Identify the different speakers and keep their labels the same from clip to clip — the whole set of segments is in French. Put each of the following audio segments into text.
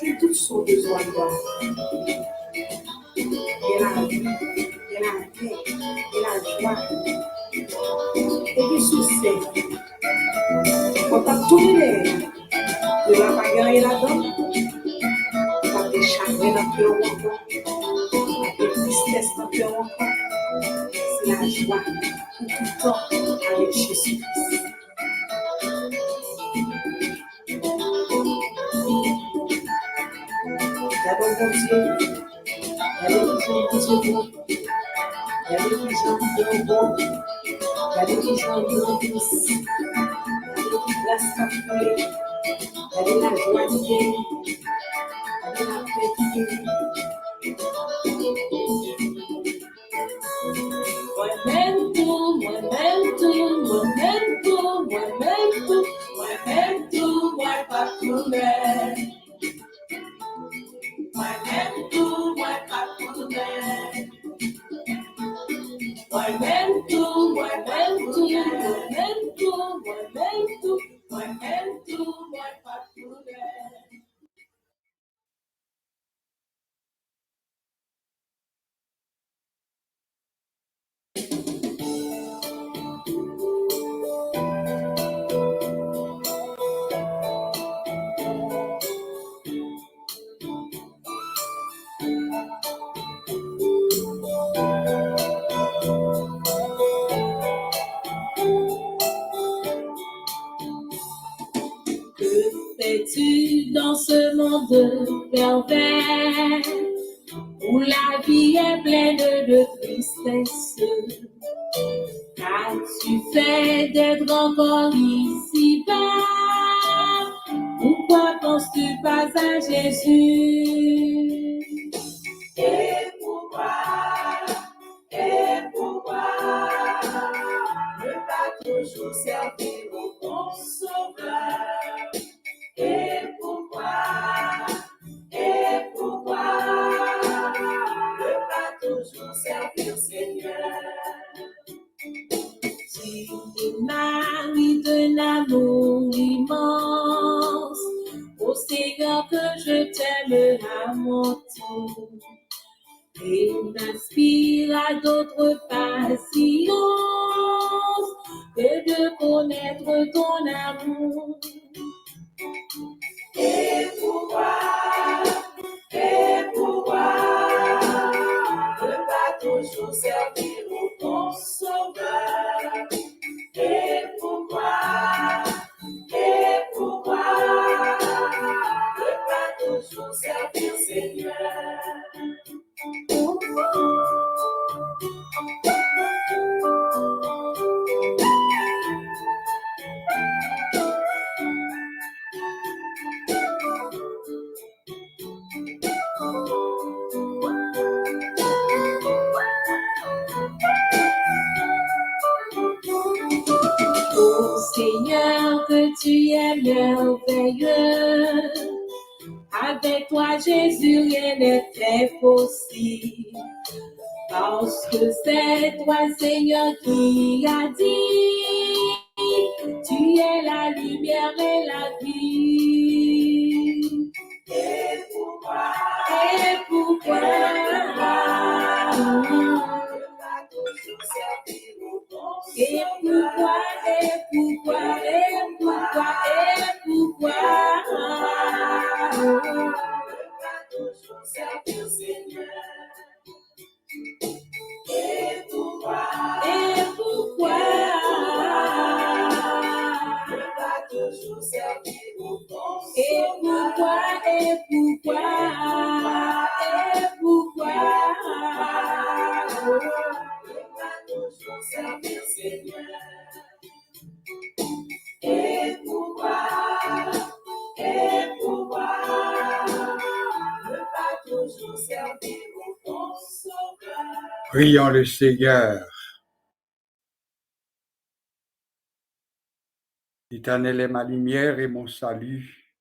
Speaker 1: J'ai tout son besoin d'or. Il y a la vie, il y a la paix, il y a la joie. Et du succès. On t'a tourné. De la bagarre là-dedans. On a des chagrins dans le cœur encore. On a des tristesses dans le cœur encore. C'est la joie pour tout le temps avec Jésus-Christ. D'abord, mon Dieu, il y a des gens qui sont bons, il y a des gens qui sont bons, il y a des gens qui sont douces, il y a des qui placent à fouler, il y a de la joie qui guérit, il y a de la paix qui guérit.
Speaker 2: Fais-tu dans ce monde pervers où la vie est pleine de tristesse? Qu'as-tu fait d'être encore ici-bas? Pourquoi penses-tu pas à Jésus? Et pourquoi ne pas toujours servir au bon sauveur? Et pourquoi ne pas toujours servir Seigneur? Tu es mari d'un amour immense, ô Seigneur que je t'aime à mon tour, et m'inspire à d'autres patience que de connaître ton amour. Et pourquoi ne pas toujours servir au bon sauveur? Et pourquoi ne pas toujours servir Seigneur? Oh Seigneur, que tu es merveilleux. Avec toi, Jésus, rien n'est impossible. Parce que c'est toi, Seigneur, qui a dit, tu es la lumière et la vie. Et pourquoi servir Seigneur? Et pourquoi ne pas toujours servir au bon sauveur? Et pourquoi ne pas toujours servir Seigneur?
Speaker 3: Prions le Seigneur. L'Éternel est ma lumière et mon salut.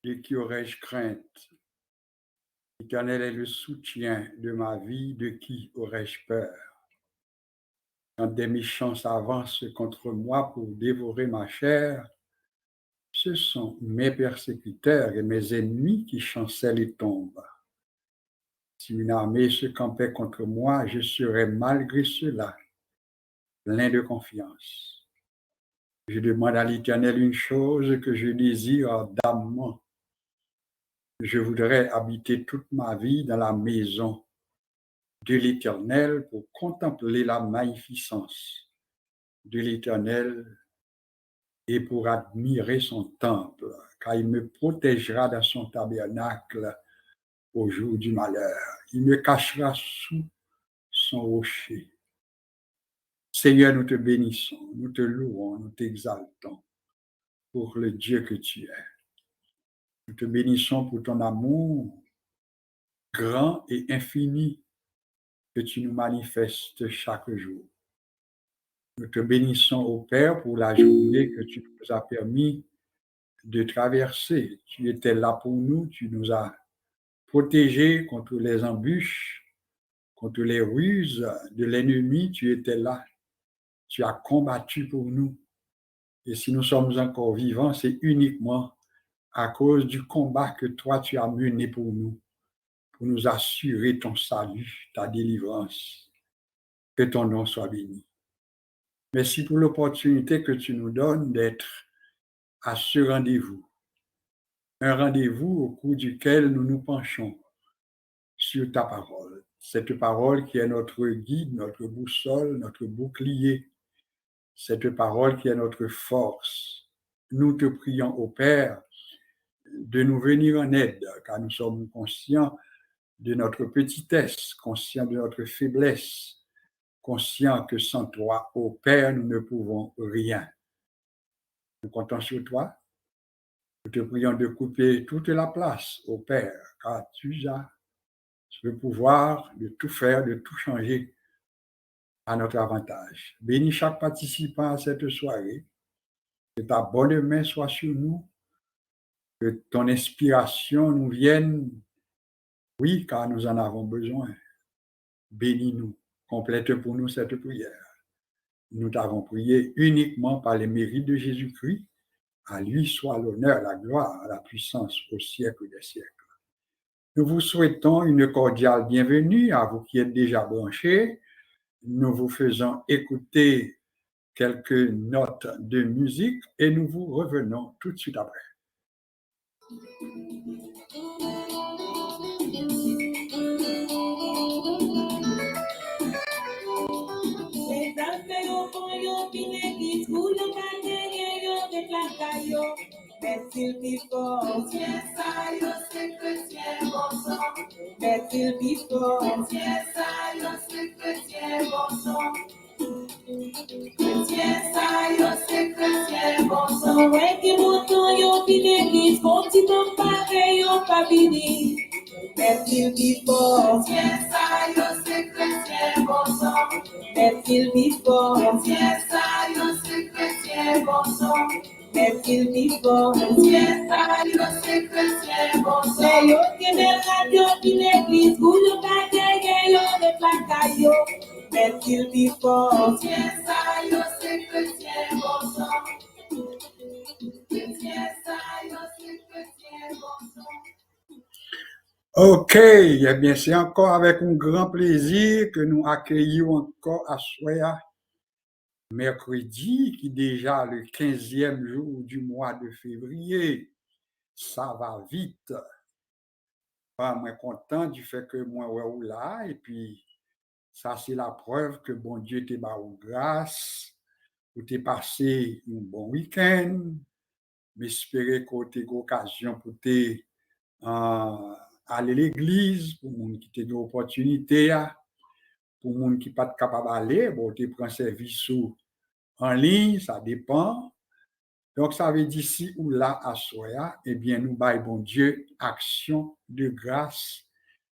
Speaker 3: De qui aurais-je crainte? L'Éternel est le soutien de ma vie. De qui aurais-je peur? Quand des méchants s'avancent contre moi pour dévorer ma chair, ce sont mes persécuteurs et mes ennemis qui chancellent et tombent. Si une armée se campait contre moi, je serais malgré cela plein de confiance. Je demande à l'Éternel une chose que je désire ardemment. Je voudrais habiter toute ma vie dans la maison de l'Éternel pour contempler la magnificence de l'Éternel et pour admirer son temple, car il me protégera dans son tabernacle au jour du malheur. Il me cachera sous son rocher. Seigneur, nous te bénissons, nous te louons, nous t'exaltons pour le Dieu que tu es. Nous te bénissons pour ton amour grand et infini que tu nous manifestes chaque jour. Nous te bénissons, ô Père, pour la journée que tu nous as permis de traverser. Tu étais là pour nous, tu nous as protégés contre les embûches, contre les ruses de l'ennemi, tu étais là. Tu as combattu pour nous. Et si nous sommes encore vivants, c'est uniquement à cause du combat que toi tu as mené pour nous assurer ton salut, ta délivrance. Que ton nom soit béni. Merci pour l'opportunité que tu nous donnes d'être à ce rendez-vous. Un rendez-vous au cours duquel nous nous penchons sur ta parole. Cette parole qui est notre guide, notre boussole, notre bouclier. Cette parole qui est notre force. Nous te prions, ô Père, de nous venir en aide, car nous sommes conscients de notre petitesse, conscients de notre faiblesse, conscients que sans toi, ô Père, nous ne pouvons rien. Nous comptons sur toi. Nous te prions de couper toute la place, ô Père, car tu as le pouvoir de tout faire, de tout changer à notre avantage. Bénis chaque participant à cette soirée. Que ta bonne main soit sur nous. Que ton inspiration nous vienne. Oui, car nous en avons besoin. Bénis-nous. Complète pour nous cette prière. Nous t'avons prié uniquement par les mérites de Jésus-Christ. À lui soit l'honneur, la gloire, la puissance au siècle des siècles. Nous vous souhaitons une cordiale bienvenue à vous qui êtes déjà branchés. Nous vous faisons écouter quelques notes de musique et nous vous revenons tout de suite après.
Speaker 2: Met-il before, yes, I was secrétaire, bon sang. Met-il before, yes, I was secrétaire, bon sang. Yes, I was secrétaire, bon sang. Ouais, qui mouton, yo, qui l'église, continent pareil, yo, pas fini. Met-il before, yes, I was secrétaire, bon sang. Met-il before, yes, I was secrétaire, bon sang. Met-il before, yes, I was secrétaire, bon sang. Mais yo, qui me radio, qui l'église, où yo, pas gagné, yo, de placayo. Met-il before, yes, I was secrétaire, bon sang. Yes, I was secrétaire, bon sang.
Speaker 3: Ok, eh bien, c'est encore avec un grand plaisir que nous accueillons encore à Soya, mercredi, qui est déjà le 15e jour du mois de février. Ça va vite. Pas moins content du fait que moi, ouais, là, et puis ça, c'est la preuve que bon Dieu t'est barré grâce, ou t'es passé un bon week-end, m'espérer que t'aies l'occasion pour t'es aller à l'église, pour les gens qui ont une opportunité, pour les gens qui ne sont pas capables d'aller, bon, tu prends service en ligne, ça dépend. Donc, ça veut dire ici ou là à Soya, eh bien, nous baillons bon Dieu, action de grâce,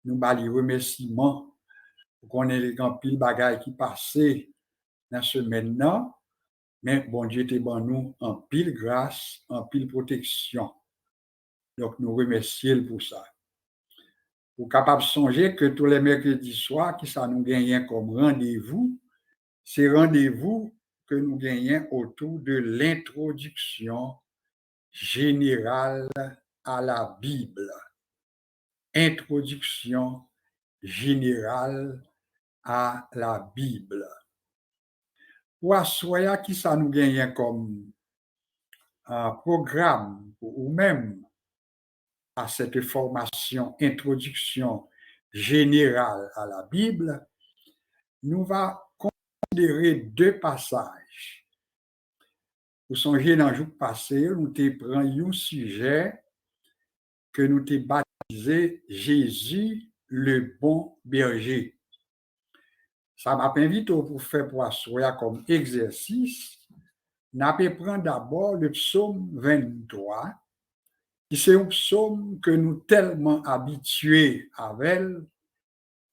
Speaker 3: nous baillons remerciements qu'on ait les grands pile bagailles qui passaient dans ce maintenant, mais bon Dieu te ban nous en pile grâce, en pile protection. Donc nous remercions pour ça. Pour capable de songer que tous les mercredis soirs, qui ça nous gagne comme rendez-vous, c'est rendez-vous que nous gagnons autour de l'introduction générale à la Bible. Introduction générale à la Bible. Pour assoyer qui ça nous gagne comme programme ou même à cette formation introduction générale à la Bible, nous va considérer deux passages. Vous songez dans le jour passé, nous prenons un sujet que nous avons baptisé Jésus, le bon berger. Ça m'a invité pour faire pour asseoir comme exercice. Nous allons prendre d'abord le psaume 23, qui c'est un psaume que nous tellement habitués avec.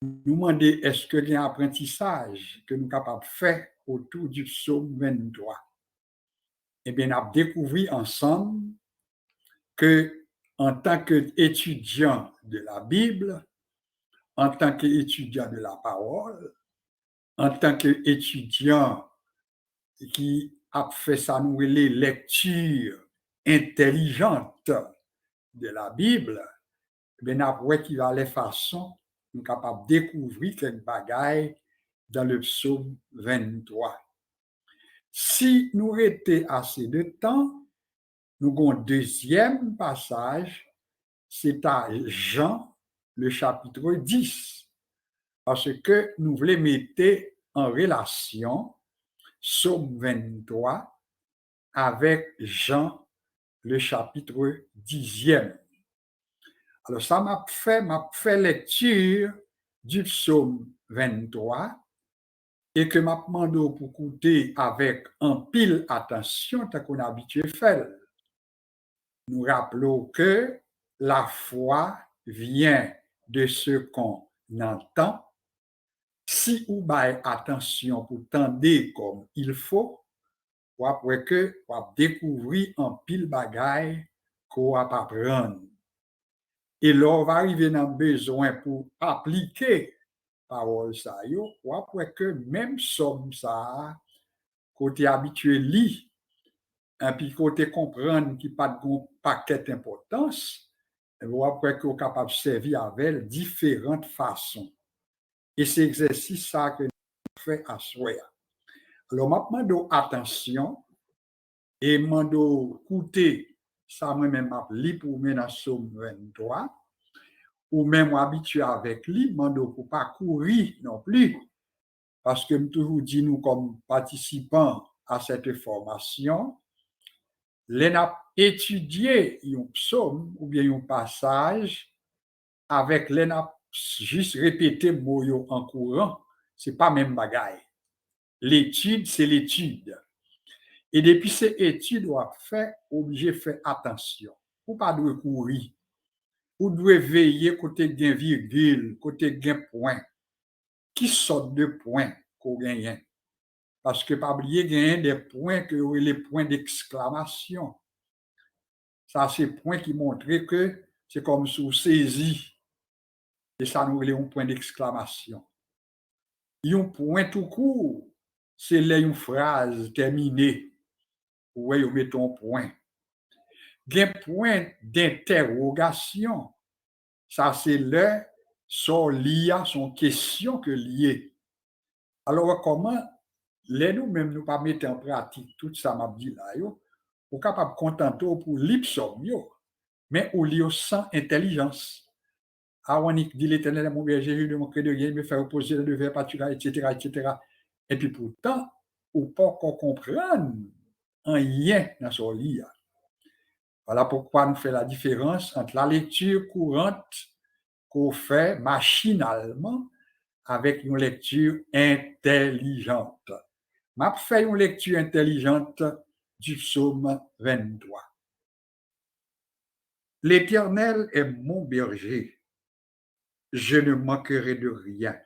Speaker 3: Nous demander est-ce qu'il y a un apprentissage que nous sommes capables de faire autour du psaume 23. Eh bien, nous avons découvert ensemble que en tant qu'étudiant de la Bible, en tant qu'étudiant de la parole, en tant qu'étudiant qui a fait sa nouvelle lecture intelligente de la Bible, ben après qu'il va les façons, nous sommes capables de découvrir quelques bagailles dans le psaume 23. Si nous étions assez de temps, nous avons un deuxième passage, c'est à Jean, le chapitre 10, parce que nous voulons mettre en relation psaume 23 avec Jean, le chapitre 10e. Alors, ça m'a fait lecture du psaume 23 et que m'a demandé pour écouter avec un pile attention, tant qu'on a habitué à faire. Nous rappelons que la foi vient de ce qu'on entend. Si vous avez attention pour tendre comme il faut, ou après que vous découvrir un pile bagaille qu'on va apprendre. Et là, on va arriver dans le besoin pour appliquer parole ça yo, ou après que même somme ça, côté habitué lit, et puis côté comprendre qui pas de paquet d'importance, ou après que vous capable de servir avec différentes façons. Et c'est exercice ça que nous fait à soi. Alors, maintenant, attention et mando écouter ça moi-même li pour me dans Somme 23 ou même habitué avec lui, mando pour pas courir non plus parce que nous toujours dit nous comme participants à cette formation, les n'a étudié un psaume ou bien un passage avec les n'a juste répété mot en courant, c'est pas même bagaille. L'étude, c'est l'étude. Et depuis ces études, on a fait, obligé de faire attention. Ou pas de courir. Ou de veiller côté gain virgule, côté gain point. Qui sortent de points qu'on gagne. Parce que pas oublier gagner des points que les points d'exclamation. Ça, c'est points qui montrent que c'est comme sous saisi. Et ça nous est un point d'exclamation. Et un point tout court, c'est là une phrase terminée. Oui, on met un point. Un point d'interrogation, ça c'est là, son lié, son question que lié. Alors, comment, les nous-mêmes, nous pas mettre en pratique tout ça, m'a dit là, on est capable de contenter pour l'ipsum, mais on lit sans intelligence. Avant dit l'Éternel, mon berger, Jésus de mon cœur de rien, me faire opposer le devoir pâturage, etc., etc. Et puis pourtant, on peut pas comprendre un lien dans son lit. Voilà pourquoi nous faisons la différence entre la lecture courante qu'on fait machinalement avec une lecture intelligente. Je fais une lecture intelligente du psaume 23. L'Éternel est mon berger, je ne manquerai de rien.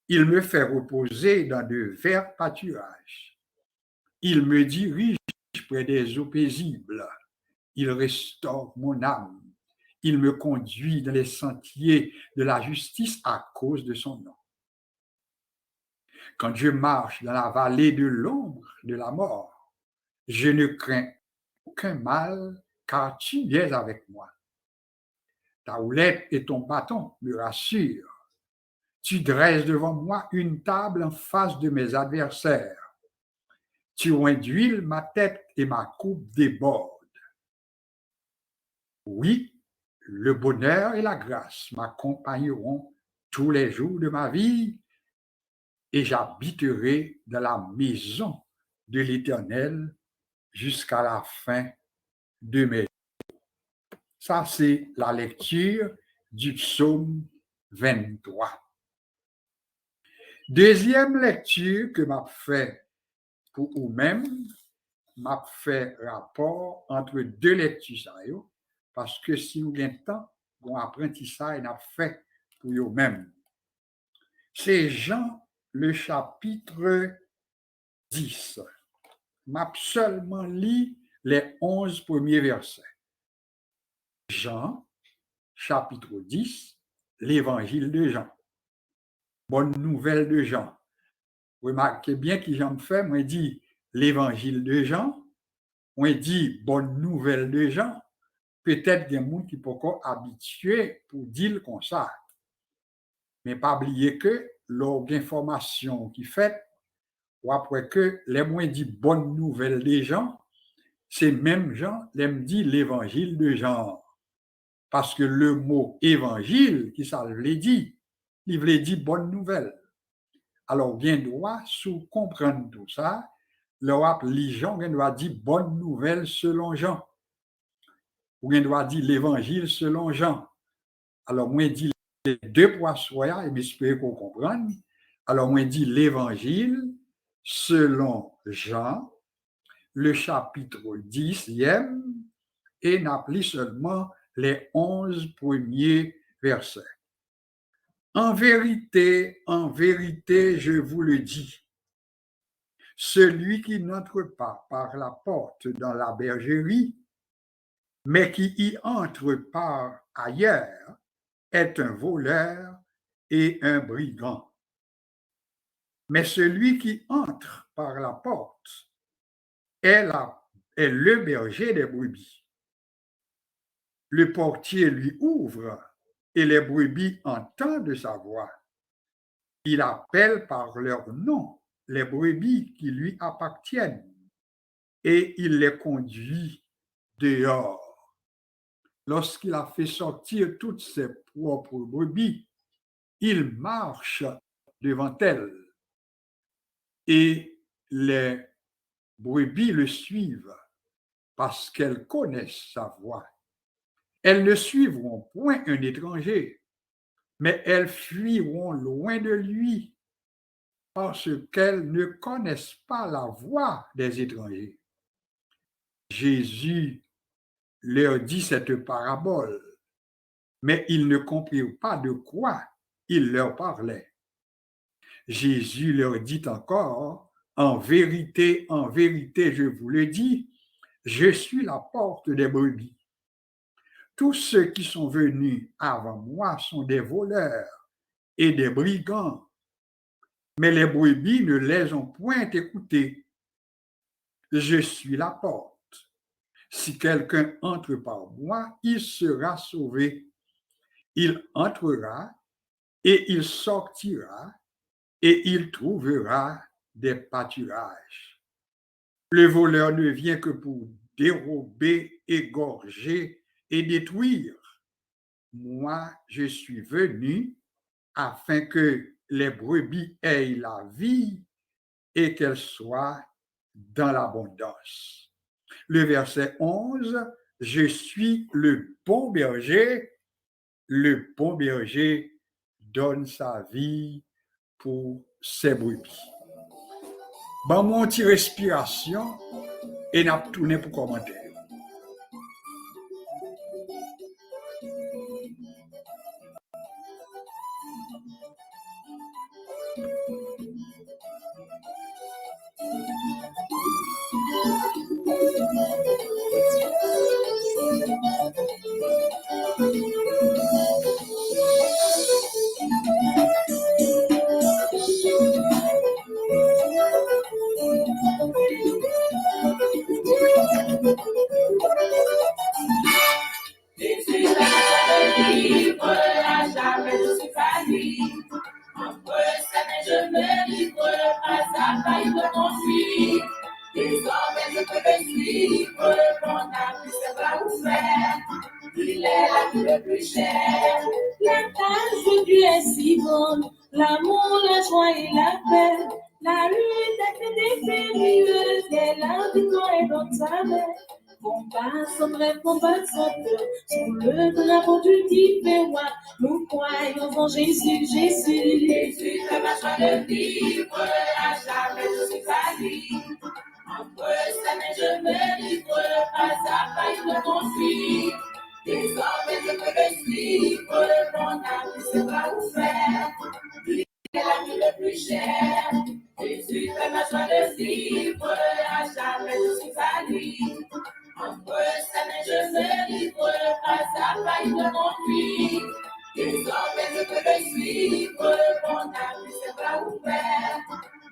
Speaker 3: Il me fait reposer dans de verts pâturages. Il me dirige près des eaux paisibles. Il restaure mon âme. Il me conduit dans les sentiers de la justice à cause de son nom. Quand je marche dans la vallée de l'ombre de la mort, je ne crains aucun mal, car tu es avec moi. Ta houlette et ton bâton me rassurent. Tu dresses devant moi une table en face de mes adversaires. Tu oins d'huile ma tête et ma coupe déborde. Oui, le bonheur et la grâce m'accompagneront tous les jours de ma vie et j'habiterai dans la maison de l'Éternel jusqu'à la fin de mes jours. Ça, c'est la lecture du psaume 23. Deuxième lecture que m'a fait pour vous-même, m'a fait rapport entre deux lectures, parce que si nous avons le temps, on apprentissage n'a fait pour vous-même. C'est Jean, le chapitre 10. M'a seulement lu les 11 premiers versets. Jean, chapitre 10, l'évangile de Jean. Bonne nouvelle de Jean. Remarquez bien qui j'en fais, moi dit l'évangile de Jean, moi dit bonne nouvelle de Jean. Peut-être des gens qui sont encore habitués pour dire comme ça. Mais pas oublier que l'information qui fait, ou après que les moins dit bonne nouvelle des gens, c'est même Jean, les dit l'évangile de Jean. Parce que le mot évangile, qui ça veut dire, il veut dire bonne nouvelle. Alors, bien droit, sous comprendre tout ça, le rap les gens, on doit dire bonne nouvelle selon Jean. Ou on doit dire l'évangile selon Jean. Alors, moi, dit les deux poissons, et j'espère qu'on comprenne. Alors, moi, dit l'évangile selon Jean, le chapitre 10e, et n'appelé seulement les 11 premiers versets. En vérité, je vous le dis, celui qui n'entre pas par la porte dans la bergerie, mais qui y entre par ailleurs, est un voleur et un brigand. Mais celui qui entre par la porte est le berger des brebis. Le portier lui ouvre et les brebis entendent sa voix. Il appelle par leur nom les brebis qui lui appartiennent et il les conduit dehors. Lorsqu'il a fait sortir toutes ses propres brebis, il marche devant elles et les brebis le suivent parce qu'elles connaissent sa voix. Elles ne suivront point un étranger, mais elles fuiront loin de lui parce qu'elles ne connaissent pas la voix des étrangers. Jésus leur dit cette parabole, mais ils ne comprirent pas de quoi il leur parlait. Jésus leur dit encore, en vérité, je vous le dis, je suis la porte des brebis. Tous ceux qui sont venus avant moi sont des voleurs et des brigands, mais les brebis ne les ont point écoutés. Je suis la porte. Si quelqu'un entre par moi, il sera sauvé. Il entrera et il sortira et il trouvera des pâturages. Le voleur ne vient que pour dérober, égorger et détruire. Moi, je suis venu afin que les brebis aient la vie et qu'elles soient dans l'abondance. Le verset 11, je suis le bon berger donne sa vie pour ses brebis. Bon, mon petit respiration et n'a tourné pour commenter.
Speaker 2: suivre, mon âme c'est pas ouvert. Il est la vie le plus cher. La tâche de Dieu est si bonne, l'amour, la joie et la paix. La lutte est périlleuse, et la victoire est dans ta main. Combat son rêve, combat son peur, sous le drapeau du différent. Nous croyons en Jésus, Jésus. Jésus fait ma joie de vivre, à jamais je suis sa vie. Entre ça, je me livre, pas à pas, il me confie. Désormais, je peux le suivre, mon âme, c'est pas ouvert. Il est la vie le plus cher. Jésus fait ma joie de vivre, à jamais je suis sa vie. Entre ça, je me livre, pas à pas, il me confie. Désormais, je peux le suivre, mon âme, c'est pas ouvert.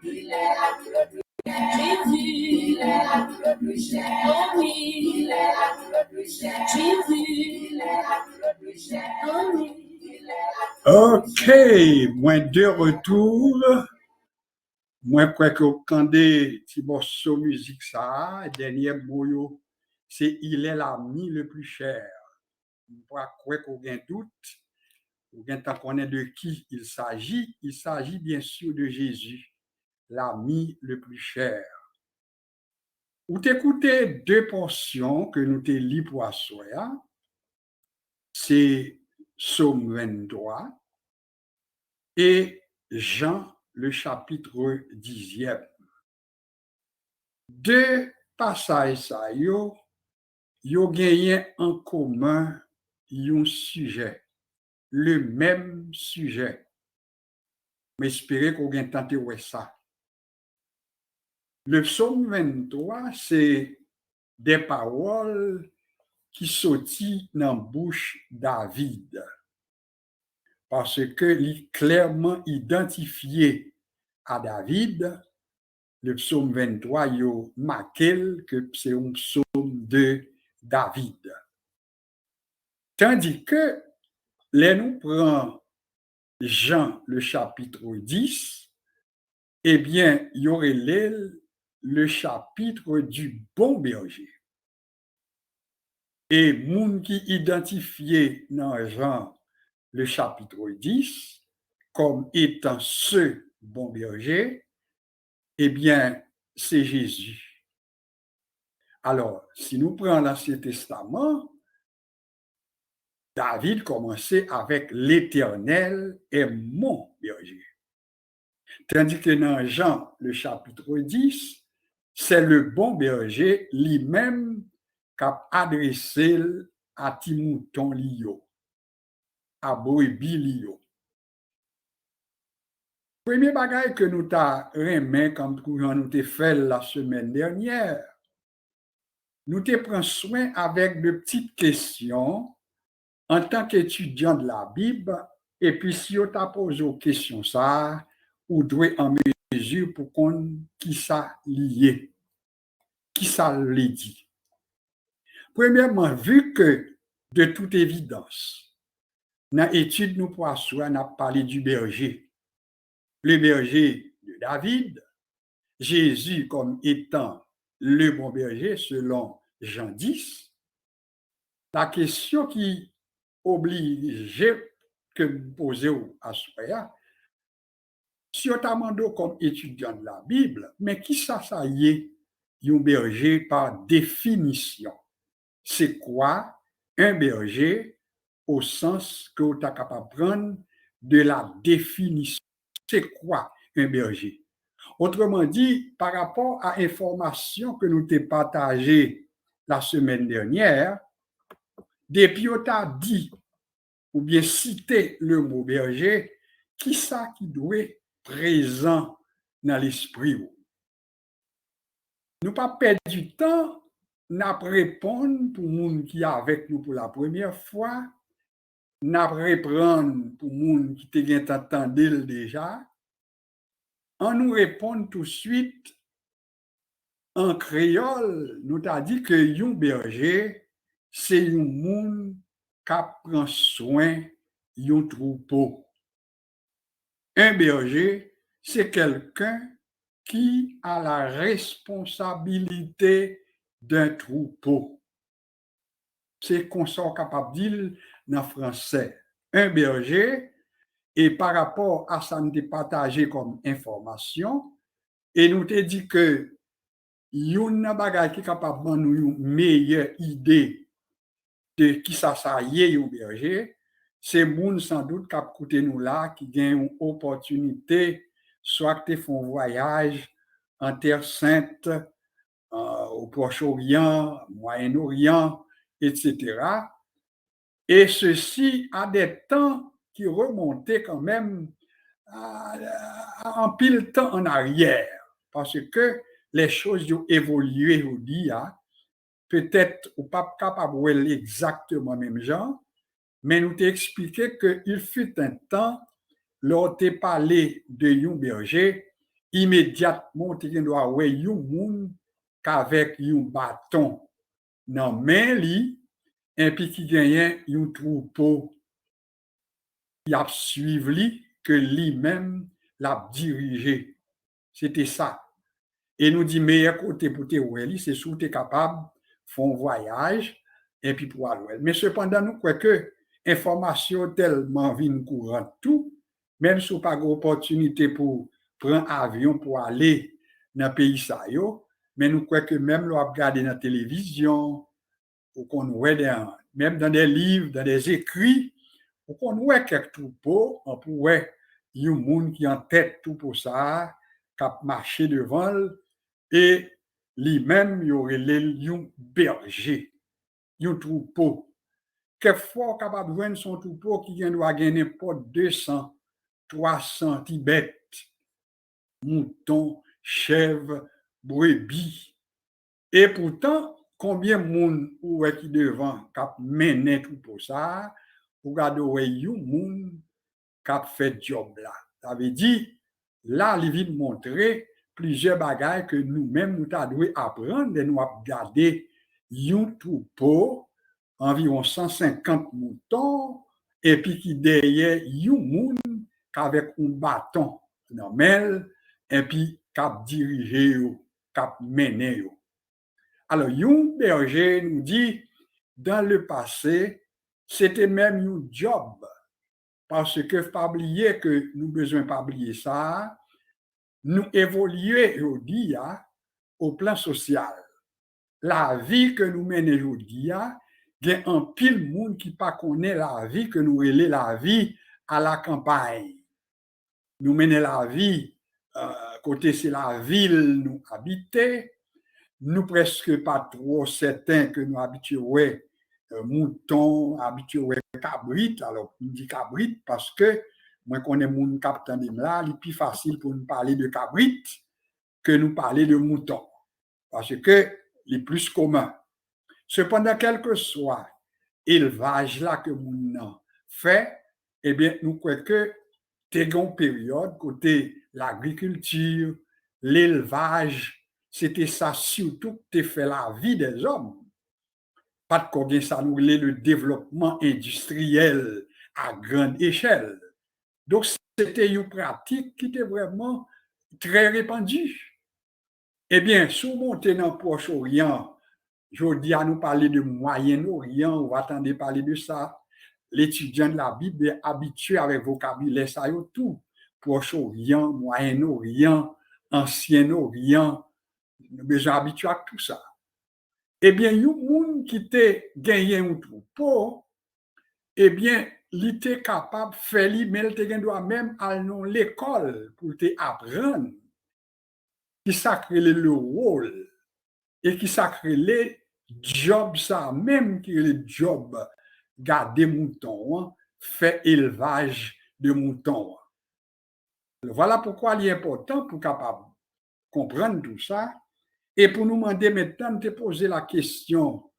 Speaker 2: Il est la vie le plus cher. Jésus, il est la vie le plus cher. Oh oui, il est la vie le plus cher. Jésus, il est la vie le plus cher. Oh oui, il est la vie.
Speaker 3: Ok, moi de retour. Moi, quoi que quand des petits morceaux musique ça, dernier mot, c'est il est l'ami le plus cher. Pas quoi qu'on ait doute, ou bien tant qu'on est de qui il s'agit bien sûr de Jésus, l'ami le plus cher. Ou t'écoutez deux portions que nous te lis pour assoya, c'est Psaume 23 et Jean le chapitre 10e. Deux passages ça yo gagné en commun un sujet, le même sujet. Mais j'espère qu'on a tenté ouais ça. Le psaume 23, c'est des paroles qui sortent dans la bouche David. Parce qu'il est clairement identifié à David. Le psaume 23, il a marqué que c'est un psaume de David. Tandis que, là, nous prenons Jean, le chapitre 10, eh bien, il y aurait le chapitre du bon berger. Et moun qui identifié dans Jean, le chapitre 10, comme étant ce bon berger, eh bien, c'est Jésus. Alors, si nous prenons l'Ancien Testament, David commençait avec l'Éternel est mon berger. Tandis que dans Jean, le chapitre 10, c'est le bon berger lui-même qui a adressé à Timouton Lio, à Brebis Lio. Premier bagage que nous t'a remis comme nous t'ai fait la semaine dernière, nous te prenons soin avec de petites questions en tant qu'étudiant de la Bible, et puis si on t'a posé aux questions ça, ou doit en mesure pour qu'on qui ça lié, qui ça l'est dit. Premièrement, vu que de toute évidence, dans l'étude nous poissons, on a parlé du berger, le berger de David, Jésus comme étant le bon berger selon Jean 10. La question qui oblige que vous posez à Soya, si on t'a demandé comme étudiant de la Bible, mais qui ça y est, un berger par définition? C'est quoi un berger au sens que vous êtes capable de prendre de la définition? C'est quoi un berger? Autrement dit, par rapport à l'information que nous t'ai partagée la semaine dernière, depuis on t'a dit ou bien cité le mot berger, qui ça qui doit être présent dans l'esprit? Nous pas perdre du temps, n'a répondre pour moun qui est avec nous pour la première fois, n'a reprendre pour moun qui te gen t'entendre déjà. On nous répond tout de suite en créole, nous t'a dit que yon berger, c'est yon moun qui prend soin yon troupeau. Un berger, c'est quelqu'un qui a la responsabilité d'un troupeau. C'est qu'on soit capable de dire dans le français. Un berger, et par rapport à ça, nous avons partagé comme information, et nous avons dit que une bagage qui est capable de nous une meilleure idée de qui ça y est, un berger, c'est moun sans doute qui a coûté nous là, qui gagne une opportunité, soit que font un voyage en Terre Sainte, au Proche-Orient, Moyen-Orient, etc. Et ceci a des temps qui remontaient quand même en pile temps en arrière, parce que les choses ont évolué aujourd'hui. Peut-être ou pas capable de exactement même genre, mais nous t'ai expliqué qu'il fut un temps, lors t'ai parlé de un berger, immédiatement tu dois avoir un monde qu'avec un bâton dans main li, et puis qui gagne un troupeau qui a suivi que lui-même l'a dirigé. C'était ça. Et nous dit meilleur côté pour te oueli, c'est sous tu es capable font voyage et puis pour aller. Mais cependant nous croyons que information tellement vine courante tout, même si pas d'opportunité pour prendre avion pour aller dans le pays ça yo, mais nous croyons que même le regarder dans la télévision ou qu'on voit même dans des livres, dans des écrits, ou qu'on voit quelques troupeaux, on pourrait y a un monde qui en tête tout pour ça, qui a marché devant et lui-même il y aurait un berger, un troupeau. Quelquefois, capable de voir son troupeau qui doit gagner pas 200, 300 bêtes, moutons, chèvres, brebis. Et pourtant, combien de monde qui devant cap mener tout pour ça, regardez où il y a un monde qui a fait job là. Ça veut dire, là, il vient montrer plusieurs bagages que nous-mêmes, nous devons apprendre et nous garder un troupeau, environ 150 moutons, et puis qui derrière un monde avec un bâton normal, et puis qui a dirigé, qui a mené. Alors, un berger nous dit, dans le passé, c'était même un job, parce que faut pas oublier que nous besoin pas oublier ça, nous évoluer aujourd'hui au plan social. La vie que nous menons aujourd'hui, il y a un pile monde qui pas connaît la vie que nous relais la vie à la campagne. Nous menons la vie côté c'est la ville nous habiter. Nous presque pas trop certains que nous habitués moutons, habitués cabrit. Alors, on dit cabrit parce que moi, connais mon capitaine de là, il est plus facile pour nous parler de cabrit que nous parler de moutons. Parce que c'est plus commun. Cependant, quel que soit l'élevage là que nous fait, eh bien, nous croyons que c'est une période côté l'agriculture, l'élevage, c'était ça surtout qui fait la vie des hommes. Pas de quoi ça nous le développement industriel à grande échelle. Donc, c'était une pratique qui était vraiment très répandue. Eh bien, si on monte dans le Proche-Orient, je dis à nous parler de Moyen-Orient, on va attendre parler de ça. L'étudiant de la Bible est habitué avec vocabulaire, ça y est tout. Proche-Orient, Moyen-Orient, Ancien-Orient, nous sommes besoin habitués à tout ça. Eh bien, il y a un monde qui était gagné un troupeau, eh bien, il était capable de faire, mais il doit même aller à l'école pour apprendre qui sacré le rôle et qui sacré le job, ça même qui est le job garder moutons, faire élevage de moutons. Voilà pourquoi il est important pour capable comprendre tout ça. Et pour nous demander maintenant de te poser la question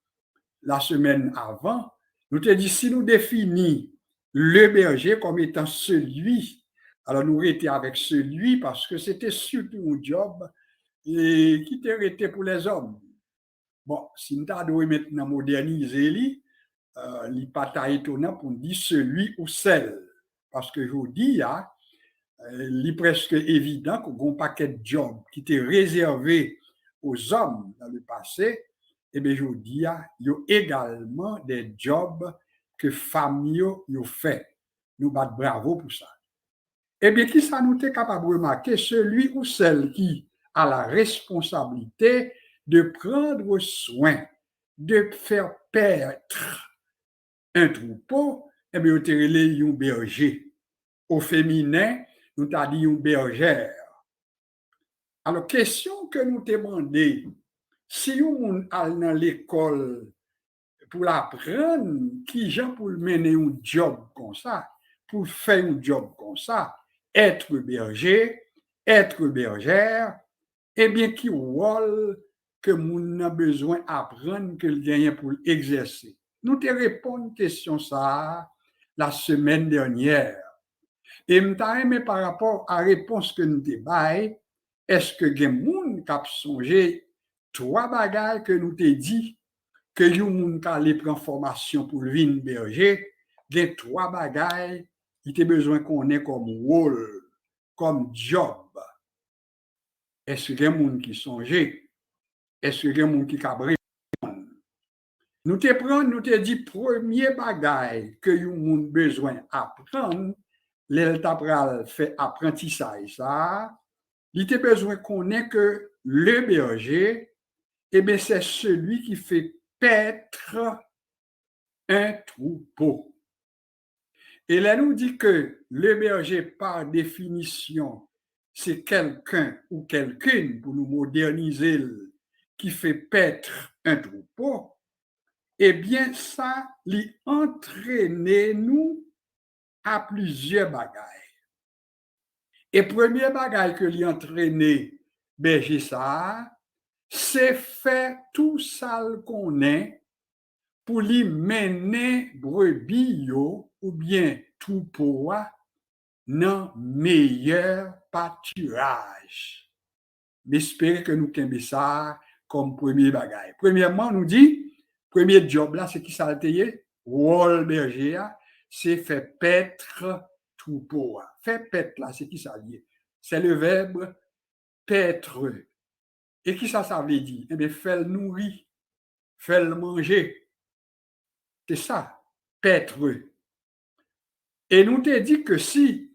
Speaker 3: la semaine avant, nous te dit si nous définissons le berger comme étant celui, alors nous étions avec celui parce que c'était surtout un job et qui était pour les hommes. Bon, si nous devons maintenant moderniser, il n'est pas étonnant pour dire celui ou celle. Parce que je vous dis, il est presque évident qu'on a un paquet de jobs qui étaient réservés aux hommes dans le passé, eh bien, je dis, il y a également des jobs que famille yo fait. Nous battons bravo pour ça. Eh bien, qui ça nous est capable de remarquer? Celui ou celle qui a la responsabilité de prendre soin, de faire paître un troupeau, eh bien, on relé un berger. Au féminin, nous t'a dit une bergère. Alors, question que nous demandons, si on a dans l'école pour l'apprendre, qui gens pour mener un job comme ça, pour faire un job comme ça, être berger, être bergère, eh bien, qui rôle que nous avons besoin d'apprendre que le gagne pour exercer. Nous te répondons question ça la semaine dernière. Et nous aimé par rapport à la réponse que nous avons, est-ce que il y a des gens qui ont songé trois bagages que nous t'ai dit que les gens qui allaient prendre formation pour venir berger, il y a trois bagages qui ont besoin qu'on ait comme rôle, comme job. Est-ce qu'il y a des gens qui songent? Est-ce qu'il y a des gens qui cabrent? Nous te prenons, nous te dit premier bagage que les gens ont besoin d'apprendre, l'eltapral fait apprentissage ça. Il a besoin qu'on ait que le berger, eh bien, c'est celui qui fait paître un troupeau. Et là, nous dit que le berger, par définition, c'est quelqu'un ou quelqu'une, pour nous moderniser, qui fait paître un troupeau. Eh bien, ça, lui entraîner nous à plusieurs bagages. Et premier bagage que lui entraîner berger ça, c'est faire tout ça qu'on est pour lui mener brebis ou bien troupeau dans meilleur pâturage. J'espère que nous avons ça comme premier bagage. Premièrement, nous dit, premier job là, c'est qui ça le tailler? Rôle berger, c'est faire paître troupeau. Faire paître là, c'est qui ça lié? C'est le verbe paître. Et qui ça veut dire? Eh bien, faire le nourrir, faire le manger. C'est ça, paître. Et nous te dit que si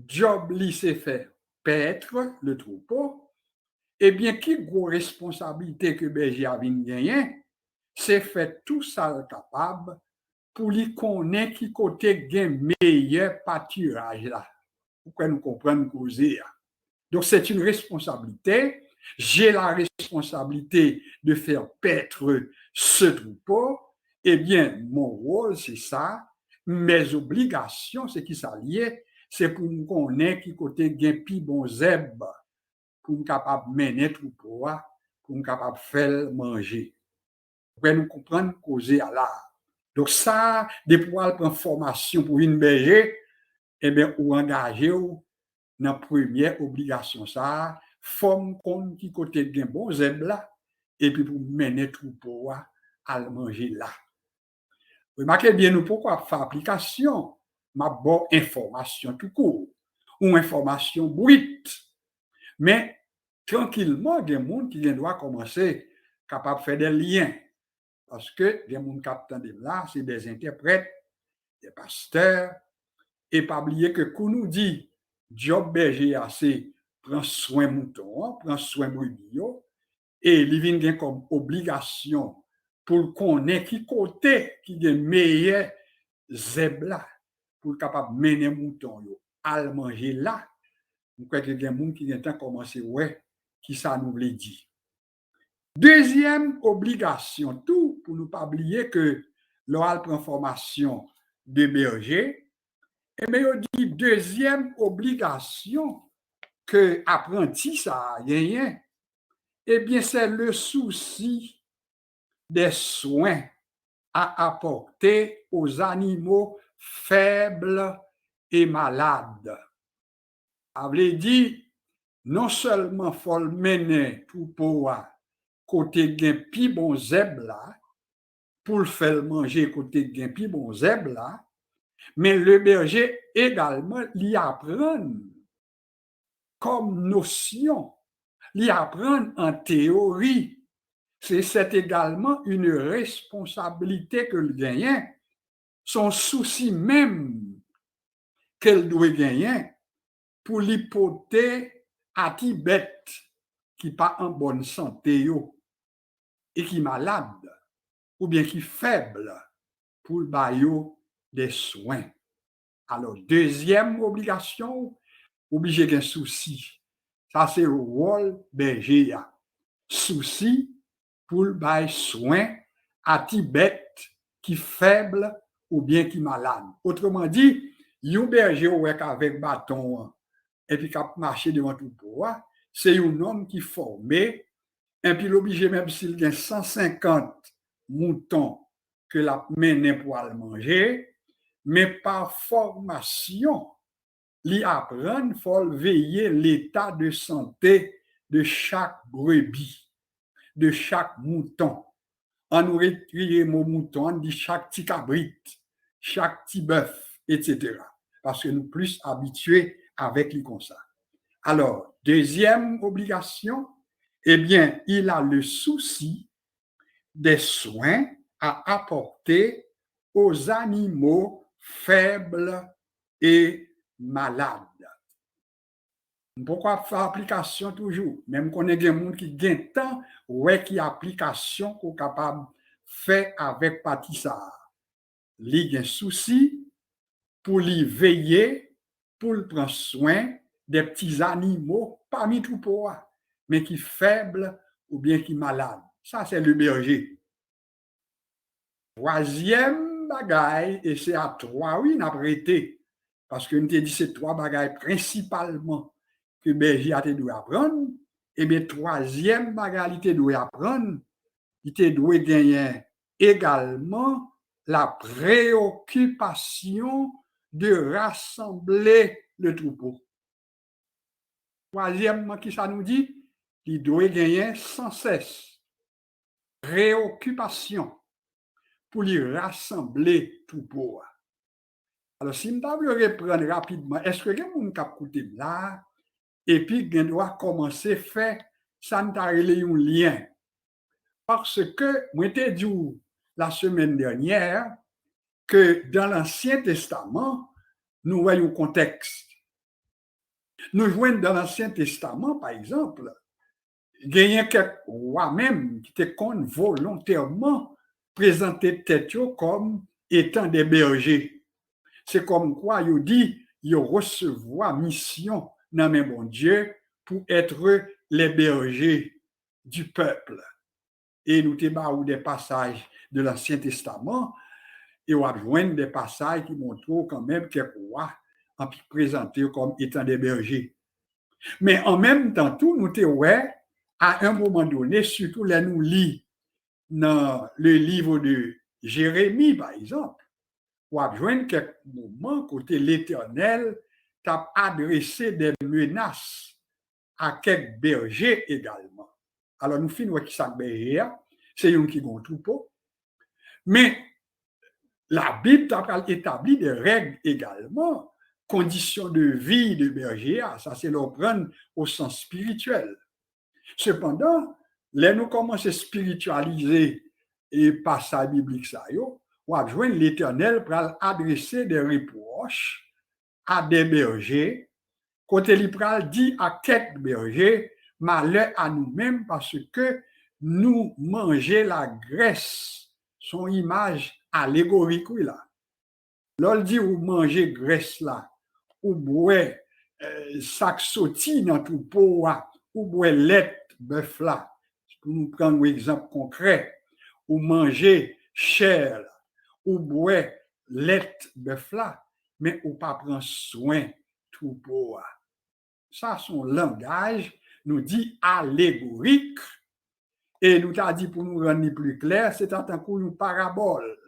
Speaker 3: job li c'est faire paître le troupeau, eh bien, qui gros responsabilité que berger a gagné, c'est faire tout ça capable pour lui connaître qui côté gain meilleur pâturage là. Pourquoi nous comprenons causer. Donc, c'est une responsabilité. J'ai la responsabilité de faire paître ce troupeau. Eh bien, mon rôle, c'est ça. Mes obligations, c'est qui ça lié, c'est pour nous connaître qui côté gain pi bon zeb, pour nous capable mener troupeau, pour nous capable faire manger. Pour nous comprendre causer à l'art. Donc, ça, des pouvoir prendre formation pour une berger, eh bien, ou engager ou dans la première obligation, ça, forme compte qui côté bien bon zèbre là, et puis pour mener troupeau à le manger là. Remarquez bien, nous pourquoi faire application, ma bonne information tout court, ou information brute. Mais tranquillement, il y a des gens qui doivent commencer capable de faire des liens. Parce que les gens qui attendent là, c'est des interprètes, des pasteurs, et pas oublier que quand nous dit job berger assez prend soin mouton, prend soin brebis et il vient comme obligation pour connaître qui côté qui est meilleur zèbre là pour capable mener mouton yo à manger là. Nous croyons que des gens qui viennent commencer ouais qui ça nous veut dire. Deuxième obligation tout pour ne pas oublier que l'oral prend formation de berger. Et bien, il dit deuxième obligation que apprenti ça a gagné, eh bien, c'est le souci des soins à apporter aux animaux faibles et malades. Avait dit, non seulement faut le mener troupeau côté gain pi bon zèbre là, pour le faire manger côté gain pi bon zèbre là, mais le berger également l'y apprend comme notion, l'y apprend en théorie c'est également une responsabilité que le gagne, son souci même qu'elle doit gagner pour l'hypothèse à ti bête qui pas en bonne santé yo, et qui malade ou bien qui faible pour le bailler des soins. Alors, deuxième obligation, obligé d'un souci. Ça, c'est le rôle berger. Souci pour le bail soin à ti bête qui faible ou bien qui malade. Autrement dit, un berger avec bâton et puis qui a marché devant tout pouvoir, c'est un homme qui formé et puis l'obligé même s'il a 150 moutons que la mène pour le manger, mais par formation, l'y apprendre, il faut veiller l'état de santé de chaque brebis, de chaque mouton. On nous retire mon mouton, on dit chaque petit cabrit, chaque petit bœuf, etc. Parce que nous sommes plus habitués avec les comme ça. Alors, deuxième obligation, eh bien, il a le souci des soins à apporter aux animaux faibles et malades. Pourquoi faire application toujours? Même qu'on ait des gens qui gagnent temps, ouais, qui application qu'on est capable de faire avec Patissard. Il y a un souci pour lui veiller, pour le prendre soin des petits animaux, parmi tout pour mais qui faibles ou bien qui malades. Ça, c'est le berger. Troisième bagaille, et c'est à trois, oui, n'a prêté. Parce que nous te dit c'est trois bagailles principalement que berger a dû apprendre. Et bien, troisième bagaille, il doit apprendre, il doit gagner également la préoccupation de rassembler le troupeau. Troisièmement, qui ça nous dit? Il doit gagner sans cesse préoccupation pour lui rassembler le troupeau. Alors, si je veux reprendre rapidement, est-ce que quelqu'un qui a écouté là, et puis il doit commencer à faire ça, un lien? Parce que, moi, je t'ai dit la semaine dernière que dans l'Ancien Testament, nous voyons le contexte. Nous voyons dans l'Ancien Testament, par exemple, il y a quelques rois même qui étaient volontairement présentés tête comme étant des bergers. C'est comme quoi ils dit ils recevoir mission dans mes bon Dieu pour être les bergers du peuple. Et nous avons des passages de l'Ancien Testament et on a joint des passages qui montrent quand même quelques rois ont présentés comme étant des bergers. Mais en même temps, tout nous ouais, à un moment donné, surtout là nous lit dans le livre de Jérémie, par exemple, on a joint quelques moments côté l'Éternel t'a adressé des menaces à quelques bergers également. Alors nous finissons qui ça berger, c'est un qui gon troupeau, mais la Bible a établi des règles également, conditions de vie de berger, ça c'est leur prendre au sens spirituel. Cependant, là nous commençons à spiritualiser et passage biblique ça yo, on va joindre l'Éternel pour adresser des reproches à des bergers, côté libéral dit à quelques bergers, malheur à nous-mêmes parce que nous mangeons la graisse, son image allégorique oui là. L'on dit ou manger graisse là, ou boire sac sauti dans tout pot ou boire lait bœuf là. Pour nous prendre un exemple concret, ou manger chair ou boire lait bœuf là, mais ou pas prendre soin tout pot. Ça, son langage nous dit allégorique. Et nous t'a dit pour nous rendre plus clair, c'est en tant qu'une parabole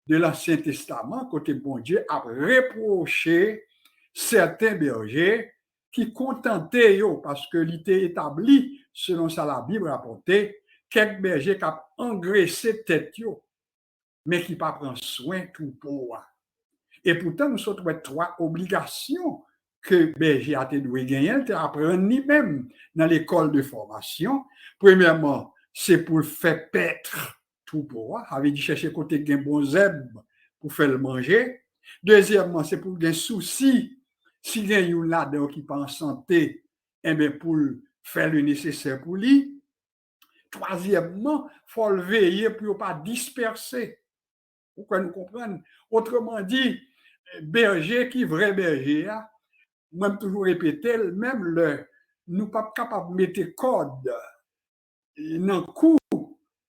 Speaker 3: de l'Ancien Testament, côté bon Dieu a reproché certains bergers qui contentaient, parce que l'était établi, selon ça la Bible rapportait, quelques bergers qui ont engraissé tête, mais qui ne prennent pas soin tout pour. Et pourtant, nous sommes trois obligations que berger a dû gagner, apprendre lui-même dans l'école de formation. Premièrement, c'est pour faire paître troupeau, avait dit chercher côté gain bon zèbre pour faire le manger. Deuxièmement, c'est pour gain souci, si il y a une là-dedans qui pas en santé, eh bien pour faire le nécessaire pour lui. Troisièmement, il faut le veiller pour ne pas disperser. Pourquoi nous comprenons? Autrement dit, berger qui vrai berger, moi toujours répéter, même le nous pas capable de mettre code dans le cou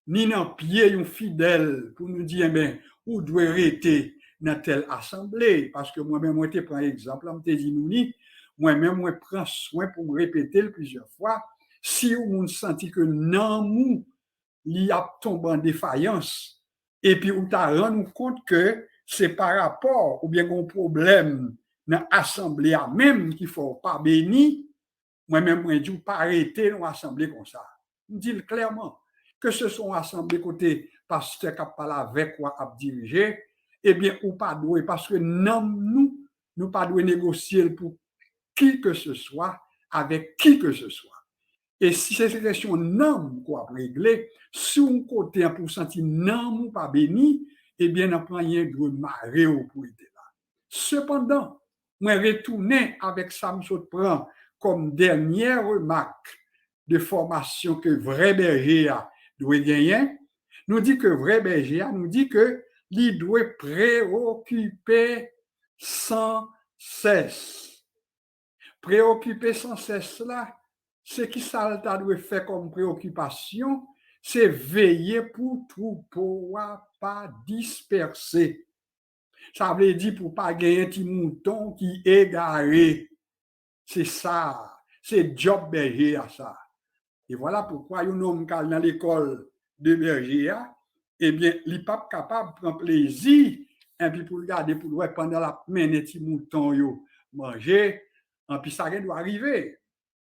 Speaker 3: ni dans le pied un fidèle pour nous dire ben où doit rester dans telle assemblée parce que moi-même moi te prends exemple, je te dis nous moi-même moi prends soin pour me répéter plusieurs fois si on senti que non mou il a tombé en défaillance et puis on t'a rendu compte que c'est par rapport ou bien un problème dans l'assemblée même qu'il faut pas bénir moi-même moi dis pas arrêter dans l'assemblée comme ça je dis clairement que ce soit une assemblée côté pasteur qui parle avec ou à diriger eh bien ou pas doué parce que non nous pas doué négocier pour qui que ce soit avec qui que ce soit. Et si c'est une question non qu'on a réglé, si on côté un pourcentage non ou pas béni, eh bien, on prend rien de marrer au pour être là. Cependant, moi retourner avec ça, je prends comme dernière remarque de formation que vrai berger doit gagner. Nous dit que vrai berger nous dit que il doit préoccuper sans cesse. Préoccuper sans cesse là, ce qui ça doit faire comme préoccupation, c'est veiller pour troupeau pas disperser. Ça veut dire pour pas gagner un petit mouton qui est égaré. C'est ça, c'est job berger à ça. Et voilà pourquoi un homme qui est dans l'école de berger, eh bien, il n'est pas capable de prendre plaisir et puis pour regarder pour voir pendant la semaine un petit mouton yo manger, et puis ça doit arriver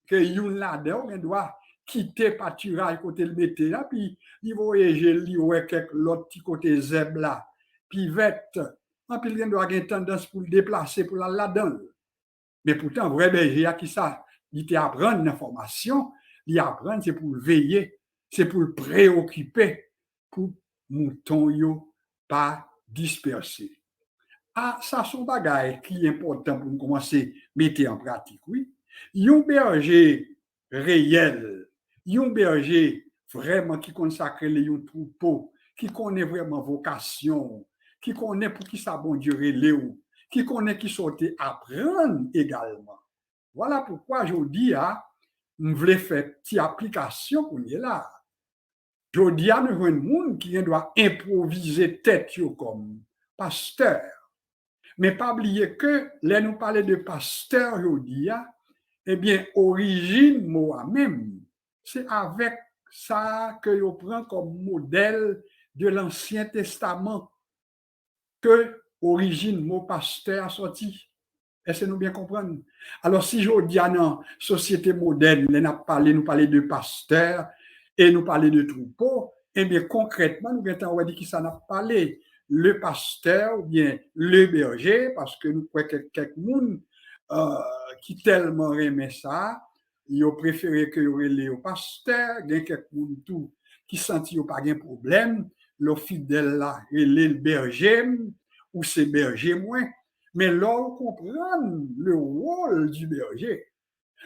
Speaker 3: que yon là-dedans doit quitter le pâturage côté le mettre là puis il voyager li ouais quelque l'autre petit côté zèbre là puis vête en puis il doit avoir tendance pour le déplacer pour la là-dedans mais pourtant vrai berger qui ça il te apprendre l'information il apprendre c'est pour le veiller c'est pour le préoccuper pour mouton yo pas disperser. Ah, ça sont bagaille qui est important pour nous commencer à mettre en pratique, oui. Un berger réel, un berger vraiment qui consacre les troupeaux, qui connaît vraiment vocation, qui connaît pour qui ça bon Dieu Léo, qui connaît qui sortait apprendre également. Voilà pourquoi je dis je voulais faire une petite application pour nous là. Je dis à nous un monde qui doit improviser tête comme pasteur. Mais pas oublier que, là, nous parlons de pasteur aujourd'hui, eh bien, origine moi-même, c'est avec ça que je prends comme modèle de l'Ancien Testament que origine mot pasteur a sorti. Est-ce que nous bien comprenons? Alors, si je dis à la société moderne, nous parlons de pasteur et nous parlons de troupeau, eh bien, concrètement, nous avons dit que ça n'a pas parlé. Le pasteur ou bien le berger, parce que nous croyons que quelqu'un qui tellement aimait ça, il a préféré que le pasteur, il y a quelqu'un tout qui sentit pas de problème, le fidèle là, il est le berger, ou c'est berger moins, mais là on comprend le rôle du berger,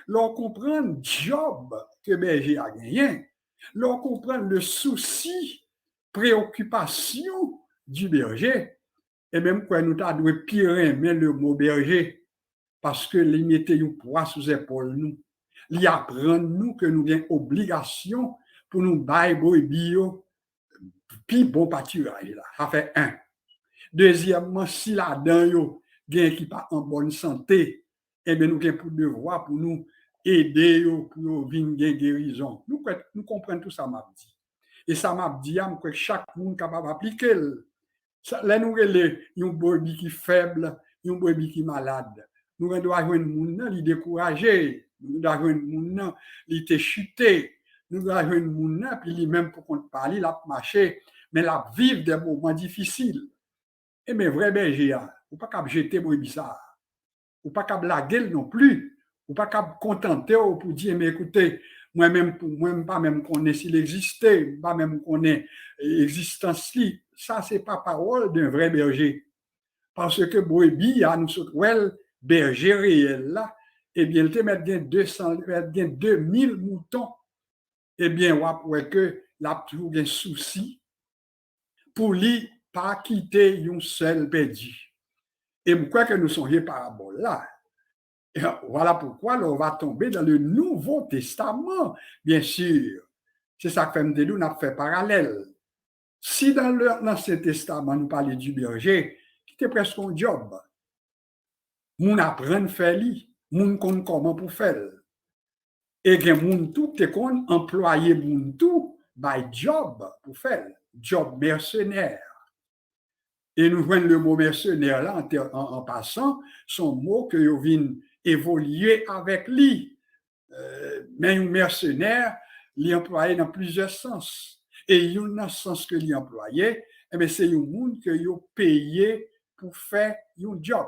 Speaker 3: là on comprend le job que le berger a gagné, là on comprend le souci, préoccupation du berger, et même quand nous avons pire mais le mot berger, parce que les mettait un poids sous épaule nous. Il apprend nous que nous avons obligation pour nous bailler bio, puis bon pâturage là. Ça fait un. Deuxièmement, si là-dedans, il y a qui pas en bonne santé, eh bien nous avons pour devoir pour nous aider pour venir guérison. Nous comprenons tout ça, m'a dit. Et ça m'a dit que chaque monde est capable d'appliquer. Là, nous avons un brebis qui est faible, un brebis qui est malade. Nous devons avoir un monde qui est découragé. Nous devons avoir un monde qui est chuté. Nous devons avoir un monde qui même pour qu'on parle, il a marché, mais il a vivre des moments difficiles. Et mais vrai berger, ou pas qu'à jeter brebis ça. Ou pas qu'à blaguer non plus. Ou pas qu'à contenter pour dire, mais écoutez, Moi-même, pour moi, pas même connaître s'il existait, pas même connaître l'existence. Ça, c'est pas parole d'un vrai berger. Parce que brebis, nous sommes berger réel là, eh bien, il te met bien 200, 2000 moutons. Eh bien, on voit que là, toujours un souci pour lui pas quitter un seul perdu. Et pourquoi que nous sommes parabole là? Et voilà pourquoi on va tomber dans le Nouveau Testament, bien sûr. C'est ça que fait nous avons fait parallèle. Si dans l'Ancien Testament, nous parlons du berger, qui était presque un job, moun apprend faire li, moun connaît comment pour faire. Et gen moun tout te kon employé moun tout by job pour faire, job mercenaire. Et nous voyons le mot mercenaire là en passant, son mot que yo vin évoluer avec lui. Mais un mercenaire, il employé dans plusieurs sens. Et dans le sens que il employé, c'est un monde que yo payé pour faire un job.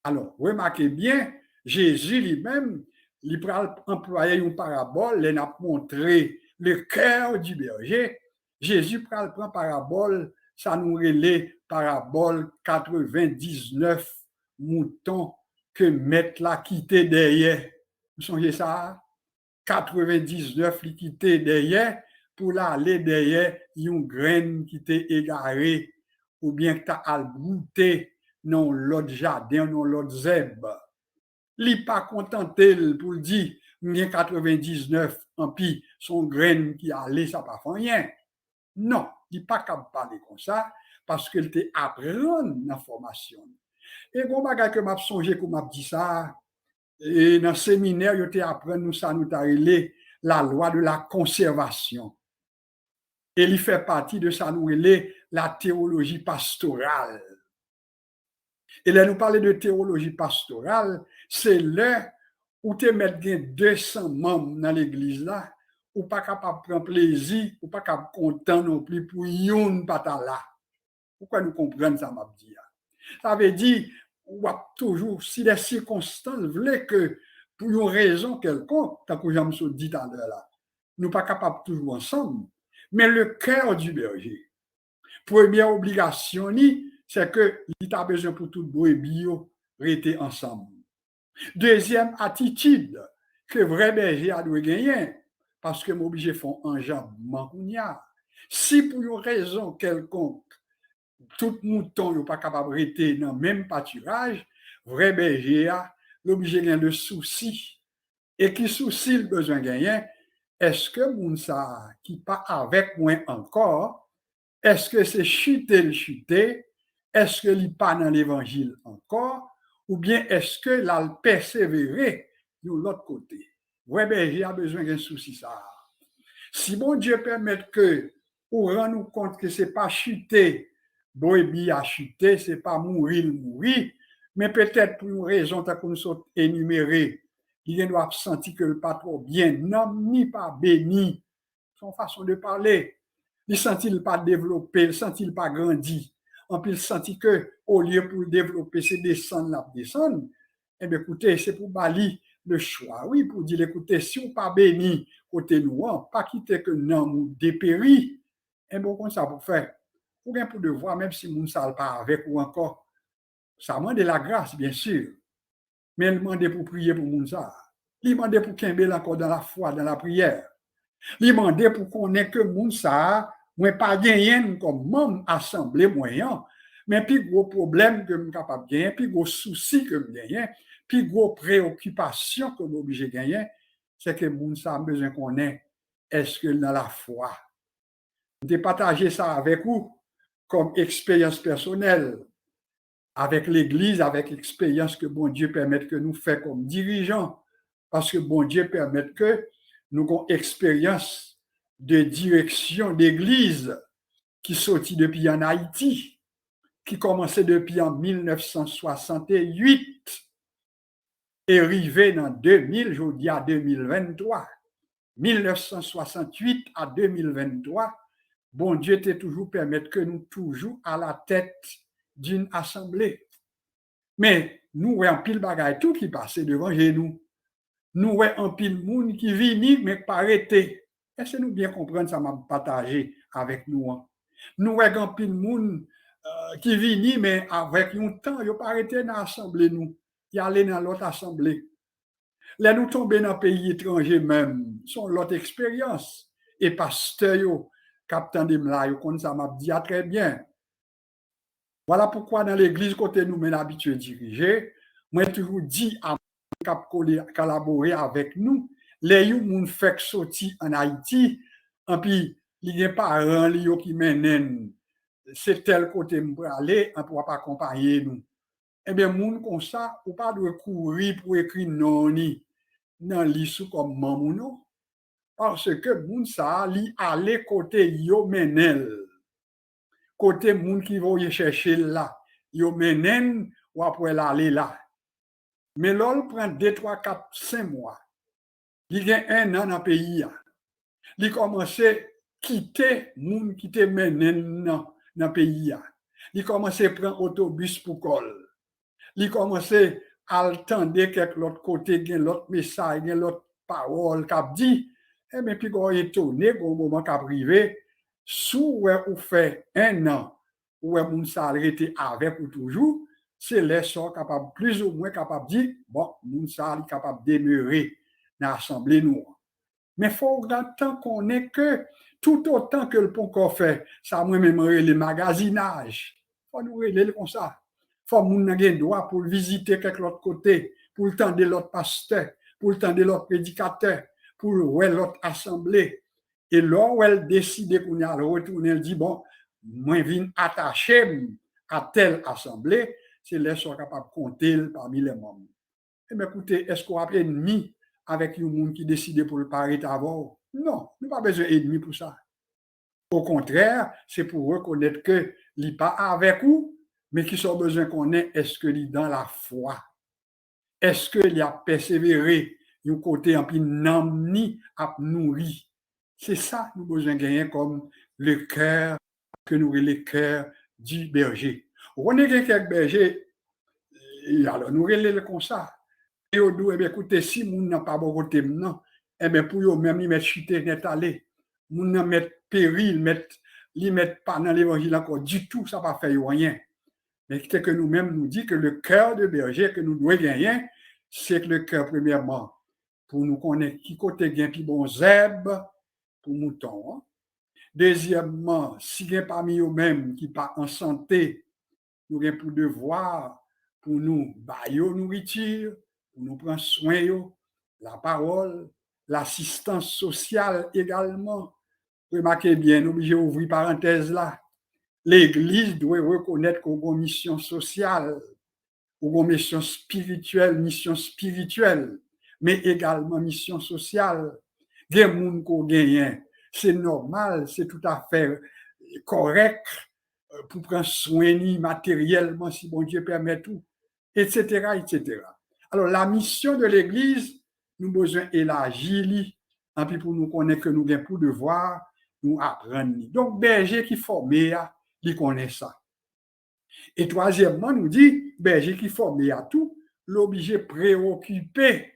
Speaker 3: Alors, remarquez bien, Jésus lui-même, il a employé une parabole, il a montré le cœur du berger. Jésus prend parabole, ça nous relève parabole 99 moutons que maître l'a quitté derrière. Vous songez ça? 99 li quitté derrière pour aller derrière une graine qui était égarée ou bien que tu as brouté dans l'autre jardin, dans l'autre zèbre. Li pas contenté pour dire, il 99 en puis son graine qui allait, ça pas fait rien. Non, il pas capable de parler comme ça parce qu'il te apprendre l'information. Et bon bagage que m'a songé comme m'a dit ça, et dans le séminaire, il te apprendre nous ça nous relé la loi de la conservation. Et il fait partie de ça nous relé la théologie pastorale. Et là, nous parlons de théologie pastorale, c'est là où tu mets 200 membres dans l'église là, ou pas capable de prendre plaisir, ou pas capable de content non plus pour yon pata là. Pourquoi nous comprenons ça, m'a dit? Ça veut dire, ou toujours, si les circonstances voulaient que, pour une raison quelconque, tant que j'aime ça dit tout à l'heure là, nous pas capables toujours ensemble, mais le cœur du berger. Première obligation, c'est que il a besoin pour tout brebis rester ensemble. Deuxième attitude que vrai berger a dû gagner, parce que m'obligé font enjambement. Si pour une raison quelconque, tout mouton n'est pas capable de rester dans le même pâturage, vrai berger a l'obligé de le souci. Et qui souci le besoin de gagner, est-ce que Mounsa qui pas avec moi encore, est-ce que c'est chuter le chuter, est-ce que il pas dans l'évangile encore, ou bien est-ce que l'a persévérer de l'autre côté? Ouais, berger a besoin d'un souci ça. Si bon Dieu permet que on rend nous compte que c'est pas chuter, brebis a chuté, c'est pas mourir, mais peut-être pour une raison qu'on nous sommes énumérés, il doit sentir que le pas trop bien, non, ni pas béni, son façon de parler. Il sentit pas développé, il sentit pas grandi. En plus, il sentit que au lieu pour développer, c'est descendre. Eh bien, écoutez, c'est pour Bali le choix. Oui, pour dire, écoutez, si on pas béni côté nous, pas quitter que non, nous dépérit. Et bon, comme ça pour faire. Ou bien pour devoir, même si nous ne savons pas avec ou encore, ça demande de la grâce, bien sûr. Mais il demande pour prier pour Mounsa. Il demande pour qu'il encore dans la foi, dans la prière. Il demande pour qu'on ait que Mounsa, moi pas gagné comme membre assemblée moyen, mais puis gros problème que je suis capable de gagner, puis gros souci que je gagne, puis gros préoccupation que je suis obligé de gagner, c'est que Mounsa a besoin qu'on ait, est-ce que dans la foi. Je partager ça avec vous comme expérience personnelle, avec l'Église, avec l'expérience que bon Dieu permette que nous fassions comme dirigeants, parce que bon Dieu permette que nous avons une expérience de direction d'Église qui sortit depuis en Haïti, qui commençait depuis en 1968 et arrivé en 2000, je dis à 2023, 1968 à 2023, bon Dieu t'a toujours permettre que nous toujours à la tête d'une assemblée. Mais nous, voyons pile bagaille tout qui passait devant nous. nous voyons un pile monde qui vient, mais pas arrêté. Est-ce que nous bien comprendre ça m'a partagé avec nous? Nous voyons un pile monde qui vient, mais avec un temps, il n'a pas arrêté dans l'assemblée, nous. Il allé dans l'autre assemblée. Là, nous tombons dans un pays étranger même, sont l'autre expérience. Et pasteur, capitaine de Mla, comme ça m'a dit très bien. Voilà pourquoi dans l'église, côté nous, mais l'habitude de diriger, moi, toujours dit à collaborer avec nous, les gens qui fait sortir en Haïti, et puis, il y a des parents qui mènent, c'est tel côté pour aller, on ne pourra pas accompagner nous. Eh bien, moun comme ça, ou pas de courir pour écrire non ni dans l'issue comme mamouno, parce que moun ça li aller côté yo menel, côté moun qui va y chercher là, yo menen ou après l'aller là. Mais l'ol prend 2, 3, 4, 5 mois. Il y a 1 an dans le pays. Il commence à quitter moun qui te menen dans le pays. Il commence à prendre autobus pour col. Il commence à attendre quelque l'autre côté, l'autre message, l'autre parole qu'a dit, et bien puis quand il est tourné, au moment qu'a privé, sous ou fait 1 an, ou moun ça arrêté avec ou toujours, c'est les gens capables, plus ou moins capables de dire, bon, moun ça est capable de demeurer dans l'assemblée nous. Mais il faut grand temps qu'on ait que, tout autant que le pont qu'on fait, ça moi-même le magasinage. Il faut nous régler comme ça. Il faut que nous ayons droit pour visiter quelque autre côté, pour le temps de l'autre pasteur, pour le temps de l'autre prédicateur, pour l'autre assemblée. Et là où elle décide qu'on a retourner, elle dit, bon, moi, je viens attacher à telle assemblée, c'est là sont capables de compter parmi les membres. Eh bien, écoutez, est-ce qu'on a ennemi avec un monde qui décide pour le paraître avant? Non, nous n'avons pas besoin d'ennemi pour ça. Au contraire, c'est pour reconnaître que il n'est pas avec vous, mais qui sont besoin qu'on ait, est-ce que il est dans la foi? Est-ce qu'il a persévéré du côté en puis n'amni à nourrir? C'est ça que nous avons besoin de gagner comme le cœur, que nous le cœur du berger. On est quelques bergers, alors nous relèvons comme ça. Et on dit, écoutez, si nous n'avons pas beaucoup de temps, eh bien pour eux même, ils mettent chuter net aller. Nous n'avons mettre péril, ils mettent pas dans l'évangile encore du tout, ça ne va pas faire rien. Mais c'est que nous-mêmes nous dit que le cœur de berger que nous devons gagner, c'est que le cœur, premièrement, pour nous connaître qui côté gain puis bon zèbre pour mouton. Deuxièmement, si gain parmi eux-mêmes qui pas en santé, nous avons pour devoir pour nous bailler nourriture, pour nous prendre soin la parole, l'assistance sociale également. Remarquez bien, obligé d'ouvrir parenthèse là. L'Église doit reconnaître qu'on a une mission sociale, qu'on a une mission spirituelle, mais également mission sociale. Des gens qu'on gagne, c'est normal, c'est tout à fait correct pour prendre soin matériellement, si bon Dieu permet tout, etc., etc. Alors, la mission de l'Église, nous avons besoin d'élargir, et puis pour nous connaître que nous avons pour devoir, nous apprendre. Donc, berger qui formé, il connaît ça. Et troisièmement, nous dit, berger qui formé à tout, l'obligé préoccupé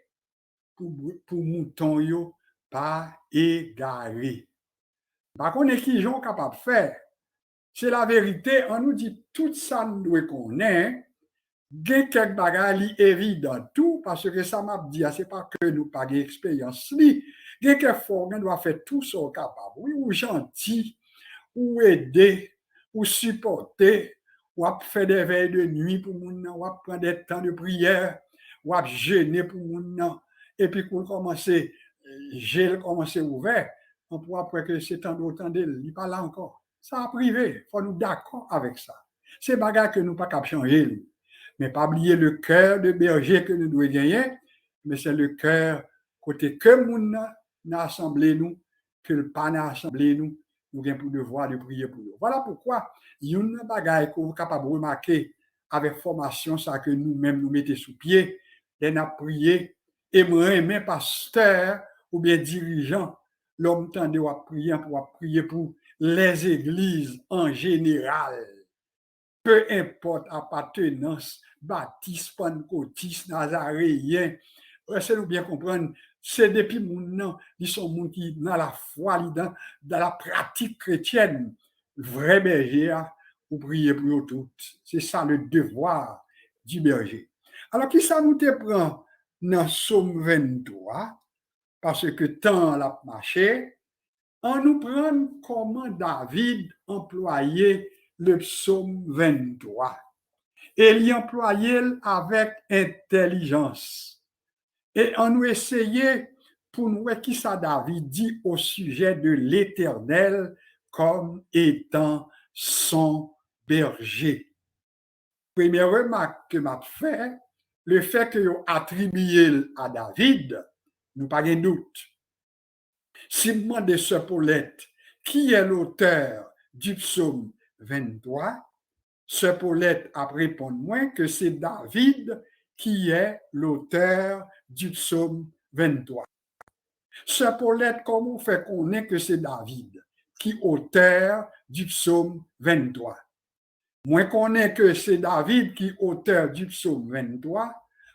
Speaker 3: pour mouton yo pas égaré. Par contre, qui sont capables de faire, c'est la vérité, on nous dit tout ça nous doit connaître, il y a quelques bagages évidents tout, parce que ça m'a dit, c'est pas que nous pas d'expérience, il y a quelques fois on doit faire tout ce qu'on est capable, oui, ou gentil, ou aider, ou supporter, ou faire des veilles de nuit pour moun nan, ou prendre des temps de prière, ou jeûner pour moun nan, et puis pour commencer, j'ai commencé ouvert, on pourra après que c'est temps d'autant d'elle, il n'est pas là encore. Ça a privé, il faut nous d'accord avec ça. C'est bagarre que nous pas capable changer. Mais pas oublier le cœur de berger que nous devons gagner, mais c'est le cœur côté que moun n'a assemblé nous, que le pas n'a assemblé nous, nous avons pour devoir de prier pour nous. Voilà pourquoi il y a une bagaille que vous êtes capable de remarquer avec formation, ça que nous-mêmes nous mettons sous pied, et nous prier, et moi, mes pasteurs ou bien dirigeants, l'homme tendait à prier pour les églises en général. Peu importe appartenance, baptiste, pentecôtiste, nazaréen, laissez-nous bien comprendre, c'est depuis mon ils sont moun qui dans la foi, dans la pratique chrétienne, vrai berger, ou prier pour eux toutes. C'est ça le devoir du berger. Alors, qui ça nous te prend dans Somme 23, parce que tant l'a marché, on nous prend comment David employait le psaume 23. Et il employait avec intelligence. Et on nous essayait pour nous voir qui ça David dit au sujet de l'Éternel comme étant son berger. Première remarque que m'a fait, le fait que vous attribuez à David, nous pas de doute. Si vous demandez ce Paulette, qui est l'auteur du psaume 23, ce Paulette a répondu moi que c'est David qui est l'auteur du psaume 23. Ce Paulette, comment on fait connaître que c'est David qui est auteur du psaume 23? Moi, connais que c'est David qui est auteur du psaume 23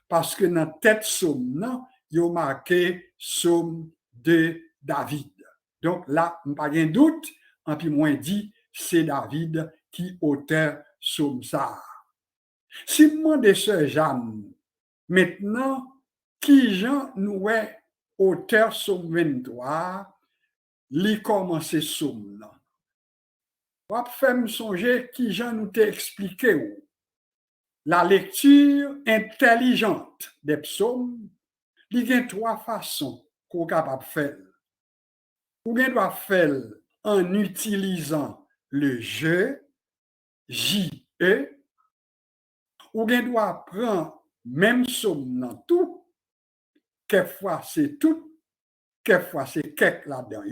Speaker 3: parce que dans tête psaume, il y a marqué psaume de David. Donc là, pas de doute, en puis moins dit, c'est David qui est auteur psaume ça. Si vous demandez ce Jeanne, maintenant, qui Jean nous est auteur psaume 23, il commence psaume là. On va faire me songer qui Jean nous t'a expliqué. La lecture intelligente des psaumes, il y a trois façons qu'on est capable de faire. On doit faire en utilisant le je, J-E, ou on doit prendre même somme dans tout, quelquefois c'est tout, quelquefois c'est quelque là-dedans,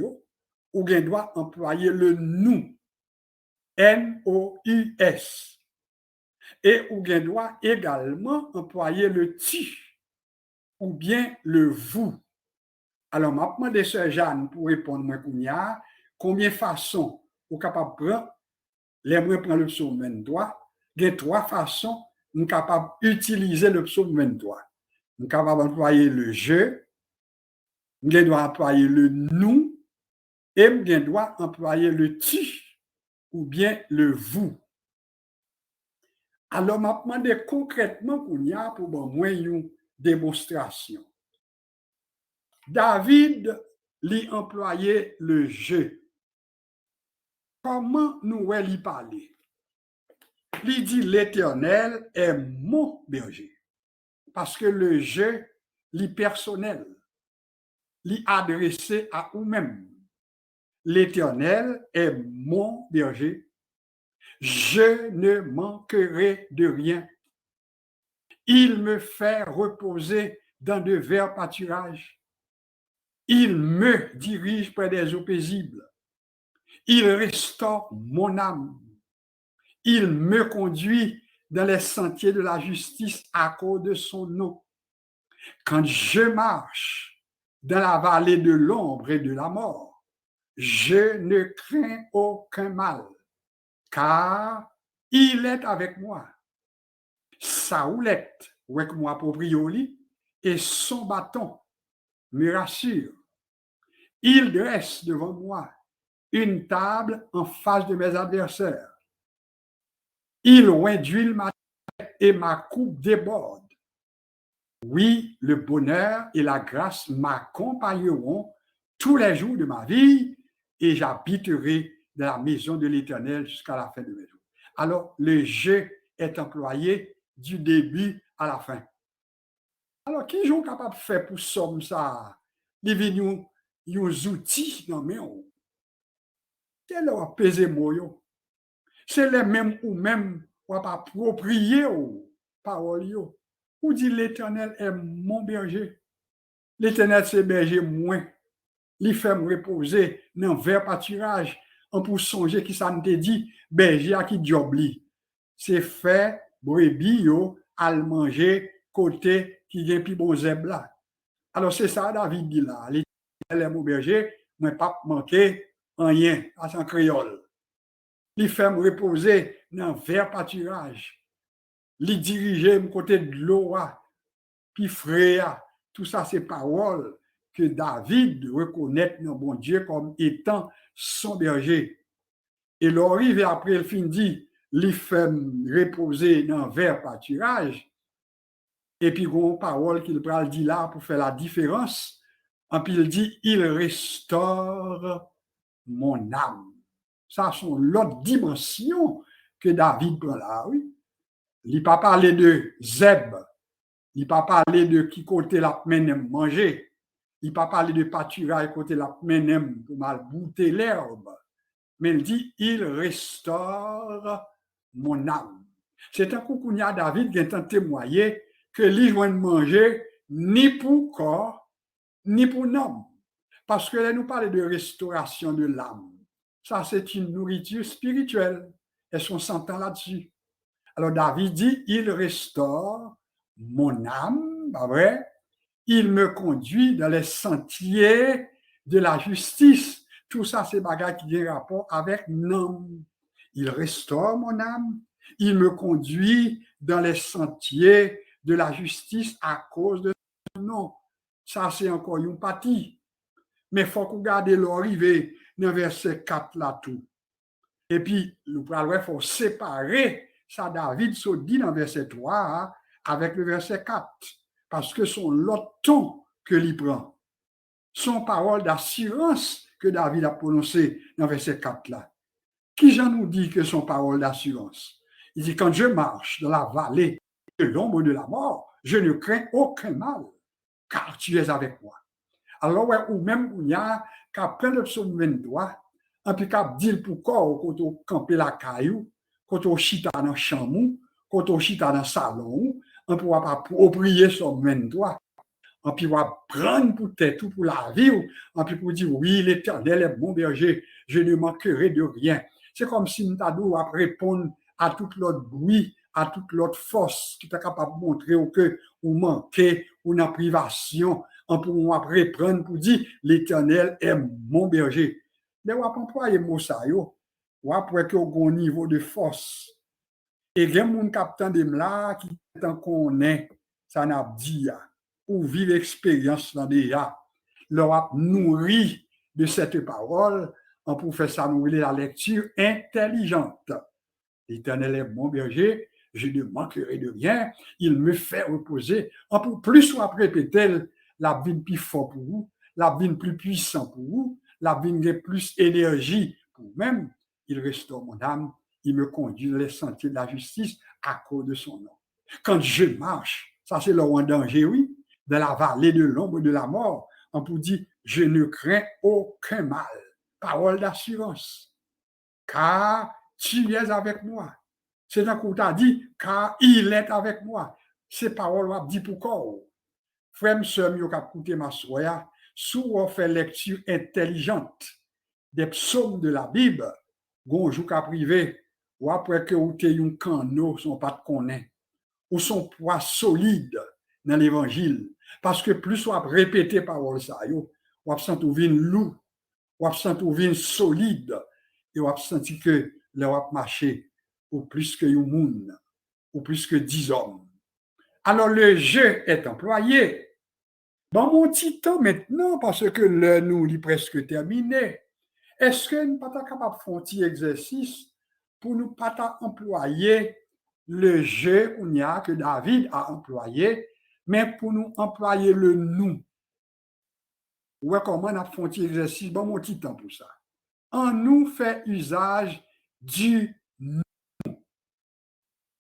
Speaker 3: ou on doit employer le nous, N-O-U-S. Et ou on doit également employer le tu ou bien le vous. Alors, je demande à Sœur Jeanne pour répondre à combien de façons vous êtes capable de prendre, les prendre le psaume 23, il y a trois façons nous sommes capables d'utiliser le psaume 23. Nous sommes capables d'employer le je, nous devons employer le nous, et nous devons employer le tu ou bien le vous. Alors, je demande concrètement pour moi une démonstration. David lui employait le je. Comment nous lui parler? Il dit l'Éternel est mon berger. Parce que le je, lui personnel, lui adressé à vous-même. L'Éternel est mon berger. Je ne manquerai de rien. Il me fait reposer dans de verts pâturages. Il me dirige près des eaux paisibles. Il restaure mon âme. Il me conduit dans les sentiers de la justice à cause de son nom. Quand je marche dans la vallée de l'ombre et de la mort, je ne crains aucun mal, car il est avec moi. Sa houlette avec moi pour prier au lit et son bâton me rassure. Il dresse devant moi une table en face de mes adversaires. Il induit ma tête et ma coupe déborde. Oui, le bonheur et la grâce m'accompagneront tous les jours de ma vie et j'habiterai dans la maison de l'Éternel jusqu'à la fin de mes jours. Alors, le je est employé du début à la fin. Alors, qui sont capables de faire pour somme ça? Les vignes, les outils, non mais c'est leur peser moyo. C'est les mêmes ou même ou pas approprier aux paroles. Ou dit l'Éternel est mon berger. L'Éternel c'est berger moins. Il fait me reposer dans vert pâturage. On peut songer qui ça nous te dit berger à qui job li. C'est fait brebis yo al manger côté qui vient pi bon zèbre là. Alors c'est ça David dit là. L'Éternel est mon berger, moi pas manquer rien à son créole. Il fait me reposer dans vert pâturage. Il dirige me côté de l'eau, puis frais, Tout ça, c'est paroles que David reconnaît dans bon Dieu comme étant son berger. Et l'arrivé après, il fin dit, les femmes reposer dans vert pâturage. Et puis, il y a une parole qu'il dit là pour faire la différence. Et puis, il dit, il restaure mon âme. Ça, c'est l'autre dimension que David prend là, oui. Il n'a pas parlé de Zeb. Il n'a pas parlé de qui côté la menem manger. Il n'a pas parlé de pâturage côté la menem pour mal bouter l'herbe. Mais il dit, il restaure mon âme. C'est un coup qu'on y a David qui est témoigné que lui joint de manger ni pour corps, ni pour l'âme. Parce que là, nous parlons de restauration de l'âme. Ça, c'est une nourriture spirituelle. Est-ce qu'on s'entend là-dessus? Alors, David dit, il restaure mon âme, pas vrai? Il me conduit dans les sentiers de la justice. Tout ça, c'est bagages qui ont rapport avec l'âme. Il restaure mon âme. Il me conduit dans les sentiers de la justice à cause de son nom. Ça, c'est encore une partie. Mais il faut qu'on garde l'arrivée dans verset 4 là tout. Et puis, il faut séparer ça, David se dit dans verset 3 hein, avec le verset 4. Parce que son l'autre ton que l'il prend. Son parole d'assurance que David a prononcé dans verset 4 là. Qui j'en nous dit que son parole d'assurance? Il dit, quand je marche dans la vallée de l'ombre de la mort, je ne crains aucun mal, car tu es avec moi. Alors, ouais, ou même, il y a qu'à prendre le psaume 23, et puis qu'à dire pourquoi, quand on campe la caillou, quand on chita dans le chamou, quand on chita dans le salon, on ne pourra pas prier sur 23. On peut prendre pour tête, tout pour la vie, on peut dire, oui, l'Éternel est mon berger, je ne manquerai de rien. C'est comme si nous avons à répondre à toute l'autre bruit, à toute l'autre force qui est capable de montrer que vous manquez, ou dans privation, on peut reprendre pour dire, l'Éternel est mon berger. Mais on peut employer le mot ça, ou après qu'il y a un niveau de force. Et il y a des gens qui ont là, qui connaissent, ça n'a dit, pour vivre l'expérience dans déjà, leur nourri de cette parole, on peut faire ça nourrir la lecture intelligente. L'Éternel est mon berger, je ne manquerai de rien, il me fait reposer. On peut plus soit répéter la vie plus fort pour vous, la vie plus puissant pour vous, la vie de plus énergie pour vous-même. Il restaure mon âme, il me conduit dans les sentiers de la justice à cause de son nom. Quand je marche, ça c'est le en danger, oui, dans la vallée de l'ombre de la mort, on peut dire, je ne crains aucun mal. Parole d'assurance. Car tu es avec moi. C'est un coup t'a dit, car il est avec moi. Ces paroles, on dit pourquoi. Frère, sœur, vous avez écouté ma soeur, si on fait lecture intelligente des psaumes de la Bible, bonjour qu'à privé, ou après que vous ayez un canot, son pas de connaît, ou son poids solide dans l'évangile. Parce que plus on répété parole ça, on sent ou vin loup, on sent ou vin solide, et on senti que l'on marché ou plus que un monde, ou plus que 10 hommes. Alors le jeu est employé. Dans mon petit temps maintenant, parce que le nous est presque terminé, est-ce que nous ne sommes pas capables de faire un petit exercice pour nous pas employer le jeu que David a employé, mais pour nous employer le nous? Ouais, comment on a fait un petit exercice? Bon, mon petit temps pour ça. On nous fait usage du nous.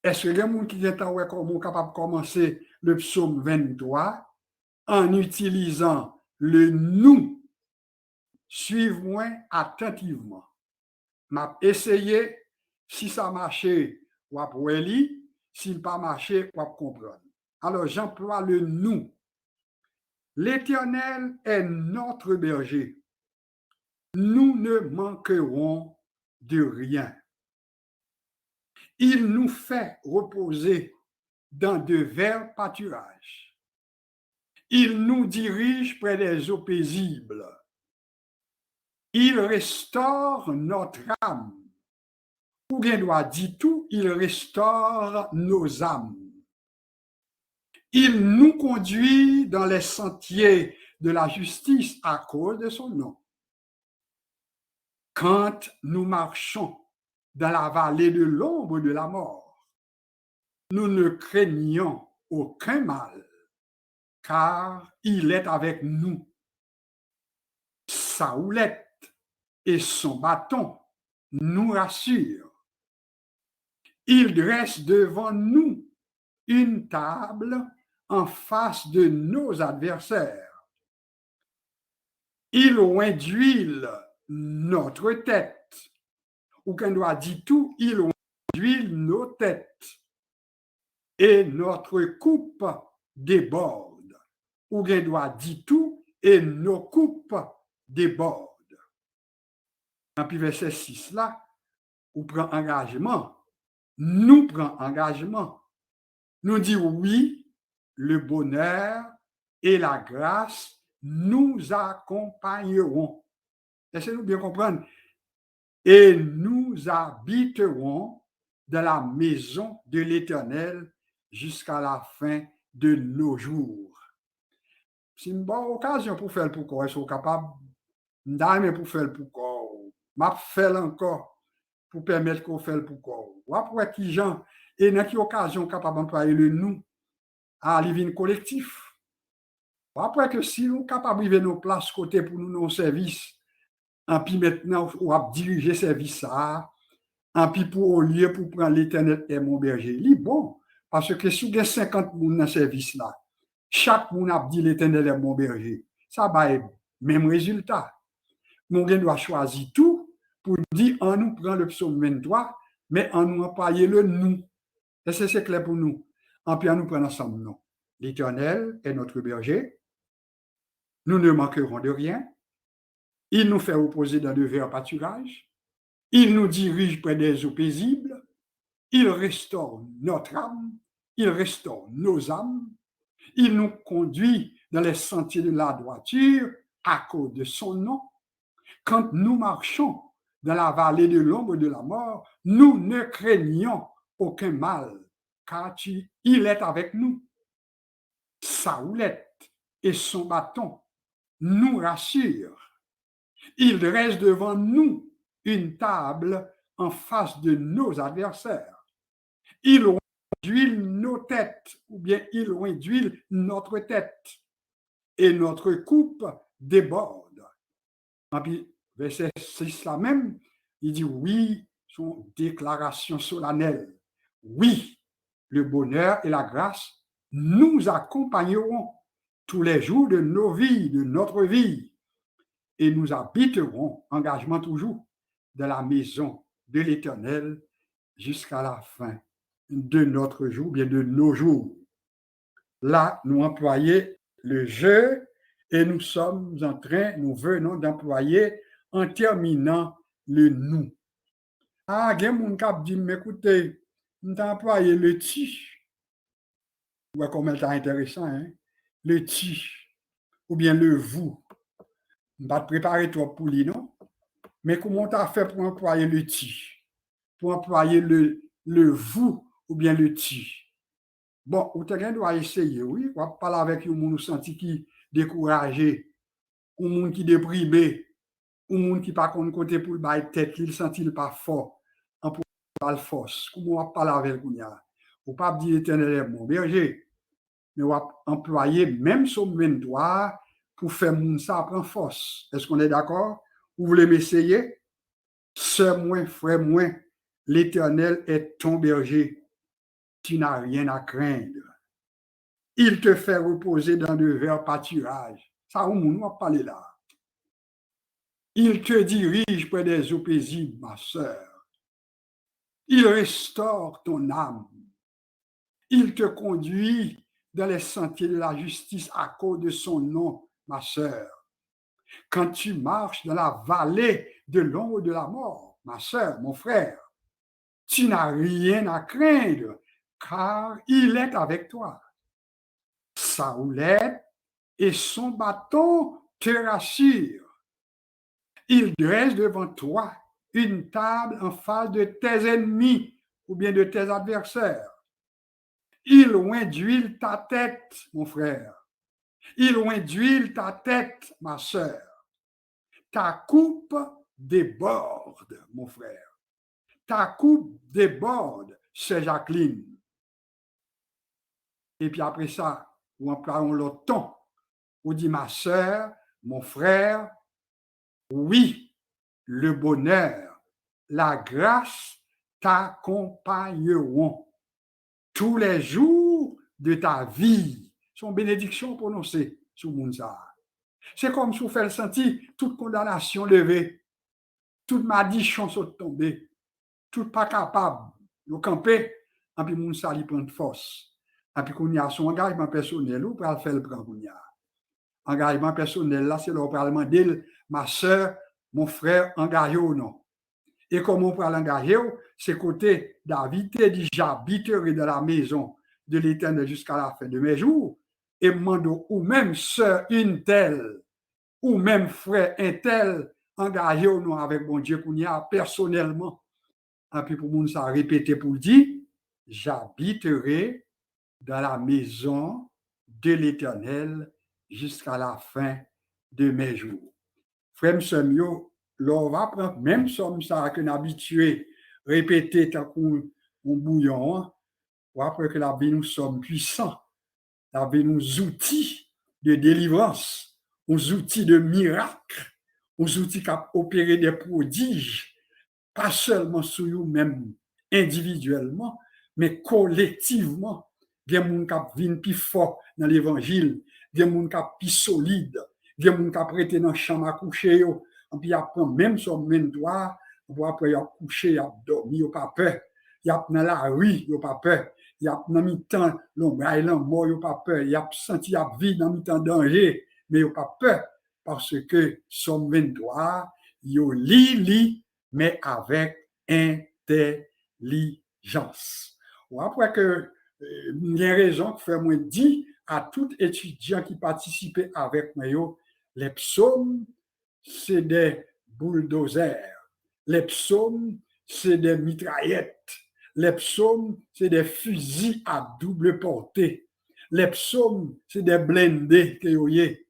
Speaker 3: Est-ce que les gens qui sont capables de commencer le psaume 23 en utilisant le nous? Suivez-moi attentivement. M'a essayé, si ça marchait, ou après lui, s'il pas marché, ou comprendre. Alors j'emploie le nous. L'Éternel est notre berger. Nous ne manquerons de rien. Il nous fait reposer dans de verts pâturages. Il nous dirige près des eaux paisibles. Il restaure notre âme. Ou bien doit dire tout, il restaure nos âmes. Il nous conduit dans les sentiers de la justice à cause de son nom. Quand nous marchons dans la vallée de l'ombre de la mort, nous ne craignons aucun mal, car il est avec nous. Sa houlette et son bâton nous rassurent. Il dresse devant nous une table en face de nos adversaires. Il oint d'huile notre tête, ou qu'on doit dire tout, il oint d'huile nos têtes, et notre coupe déborde, ou qu'on doit dire tout, et nos coupes débordent. Et puis verset 6 là, on prend engagement, nous prend engagement, nous dit oui, le bonheur et la grâce nous accompagneront. Laissez-nous bien comprendre. Et nous habiterons dans la maison de l'Éternel jusqu'à la fin de nos jours. C'est une bonne occasion pour faire le pourquoi. Ils sont capables d'aimer pour faire le pourquoi. M'a fait encore pour permettre qu'on fasse le pourquoi. Ou après qui gens et dans quelle occasion capable d'employer le nous à l'ivine collectif. Ou après que si nous capables de nos places côté pour nous nos services, en puis maintenant on va diriger service ça, en puis pour au lieu pour prendre l'Éternel est mon berger. Li bon parce que si vous avez 50 personnes dans service là, chaque monde a dit l'Éternel est mon berger. Ça va être même résultat. Mon doit choisir tout pour dire on nous prend le psaume 23, mais on nous emploie le nous. Et c'est clair pour nous. En puis on nous prend ensemble non. L'Éternel est notre berger. Nous ne manquerons de rien. Il nous fait reposer dans de verts pâturages. Il nous dirige près des eaux paisibles. Il restaure notre âme. Il restaure nos âmes. Il nous conduit dans les sentiers de la droiture à cause de son nom. Quand nous marchons dans la vallée de l'ombre de la mort, nous ne craignons aucun mal, car il est avec nous. Sa houlette et son bâton nous rassurent. Il dresse devant nous une table en face de nos adversaires. Il oint d'huile nos têtes, ou bien il oint d'huile notre tête, et notre coupe déborde. Et puis, verset 6 là même, il dit oui, son déclaration solennelle. Oui, le bonheur et la grâce nous accompagneront tous les jours de nos vies, de notre vie, et nous habiterons, engagement toujours, dans la maison de l'Éternel jusqu'à la fin de notre jour, bien de nos jours. Là, nous employons le je et nous sommes en train, nous venons d'employer en terminant le nous. Ah, il y a des gens qui disent, écoutez, nous avons employé le ti. Ouais, comment c'est intéressant, hein? Le ti, ou bien le vous. On va te préparer toi pour lui, non? Mais comment tu as fait pour employer le ti? Pour employer le vous, ou bien le ti? Bon, ou quelqu'un doit essayer, oui. On va parler avec un monde senti qui découragé, un monde qui déprimé, un monde qui pas contre côté pour le bail tête, il sentit pas fort, en pour pas force. Comment on va parler avec lui? Ou pas dire l'Éternel est mon berger, mais on va employer même son mentor pour faire moun ça prendre force. Est-ce qu'on est d'accord? Vous voulez m'essayer? Sœur moi, frère moi, l'Éternel est ton berger. Tu n'as rien à craindre. Il te fait reposer dans de verts pâturages. Ça, on va parler là. Il te dirige près des eaux paisibles, ma sœur. Il restaure ton âme. Il te conduit dans les sentiers de la justice à cause de son nom, ma sœur. Quand tu marches dans la vallée de l'ombre de la mort, ma sœur, mon frère, tu n'as rien à craindre, car il est avec toi. Sa houlette et son bâton te rassurent. Il dresse devant toi une table en face de tes ennemis ou bien de tes adversaires. Il oint d'huile ta tête, mon frère. Il oint d'huile ta tête, ma sœur. Ta coupe déborde, mon frère. Ta coupe déborde, c'est Jacqueline. Et puis après ça, on emploie le ton. On dit ma sœur, mon frère, oui, le bonheur, la grâce t'accompagneront tous les jours de ta vie. Son bénédiction prononcée sur Mounsa. C'est comme si vous faites sentir toute condamnation levée, toute malédiction saute tombée, tout pas capable de camper, et puis Mounsa lui prend force. Et puis qu'on y a son engagement personnel, ou pour le faire le prendre qu'on y a. Engagement personnel, là, c'est le parlement d'elle, ma soeur, mon frère, engagé ou non. Et comment on peut l'engager, c'est côté David dit j'habiterai dans la maison de l'Éternel jusqu'à la fin de mes jours, et mando ou même sœur une telle, ou même frère un tel, engagé ou non avec mon Dieu qu'on y a personnellement. Et puis pour moun ça répéter pour dire, j'habiterai dans la maison de l'Éternel jusqu'à la fin de mes jours. Frère Samuel, l'on va prendre même somme ça qu'on a habitué répéter tant qu'on bouillon, ou après que la vie nous sommes puissants, la vie nous outils de délivrance, aux outils de miracle, aux outils qui opérer des prodiges, pas seulement sur nous-mêmes individuellement, mais collectivement. Il y a des gens qui viennent plus fort dans l'évangile, il y a des gens qui sont plus solides, il y a des gens qui prêtent dans le champ à coucher, et puis ils prennent même son mentoir, après ils couché, ils dormi, ils n'ont pas peur. Ils sont dans la rue, ils n'ont pas peur. Ils sont dans le temps, l'ombre, ils n'ont pas peur. Ils ont senti la vie dans le temps danger, mais ils n'ont pas peur, parce que son mentoir, ils ont li, mais avec intelligence. Après que il y a raison que moi dit à tout étudiant qui participait avec moi, les psaumes, c'est des bulldozers. Les psaumes, c'est des mitraillettes. Les psaumes, c'est des fusils à double portée. Les psaumes, c'est des blindés que vous voyez.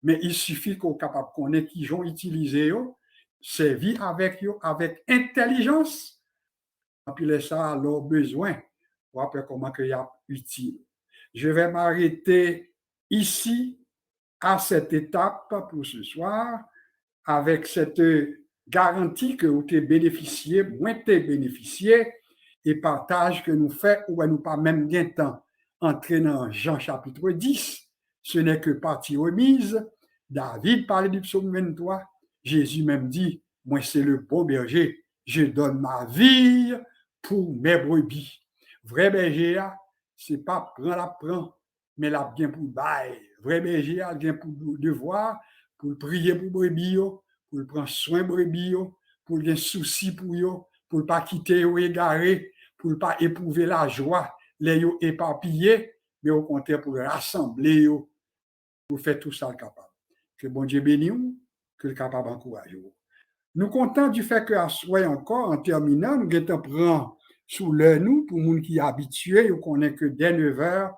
Speaker 3: Mais il suffit qu'on soit capable de connaître qui ont utilisé, servi avec eux, avec intelligence, et puis laisser à leurs besoins, pour après comment il y a utile. Je vais m'arrêter ici, à cette étape pour ce soir, avec cette garantie que vous avez bénéficié, moi t'ai bénéficié, et partage que nous faisons, ou nous pas même bien temps, entrer dans Jean chapitre 10, ce n'est que partie remise. David parlait du psaume 23, Jésus même dit, moi c'est le bon berger, je donne ma vie pour mes brebis. Vrai berger, c'est pas prend, mais la bien pour bail. Vrai berger, il vient pour devoir, pour prier pour brebis, pour prendre soin de brebis, pour les soucis pour eux, pour ne pas quitter ou égarer, pour ne pas éprouver la joie, les éparpillés, mais au contraire pour rassembler, pour faire tout ça capable. Que bon Dieu bénisse, que le capable encourage. Nous comptons du fait que soit encore en terminant, nous prendre sous l'heure nous pour les gens qui sont habitués, nous connaissons que dès 9h,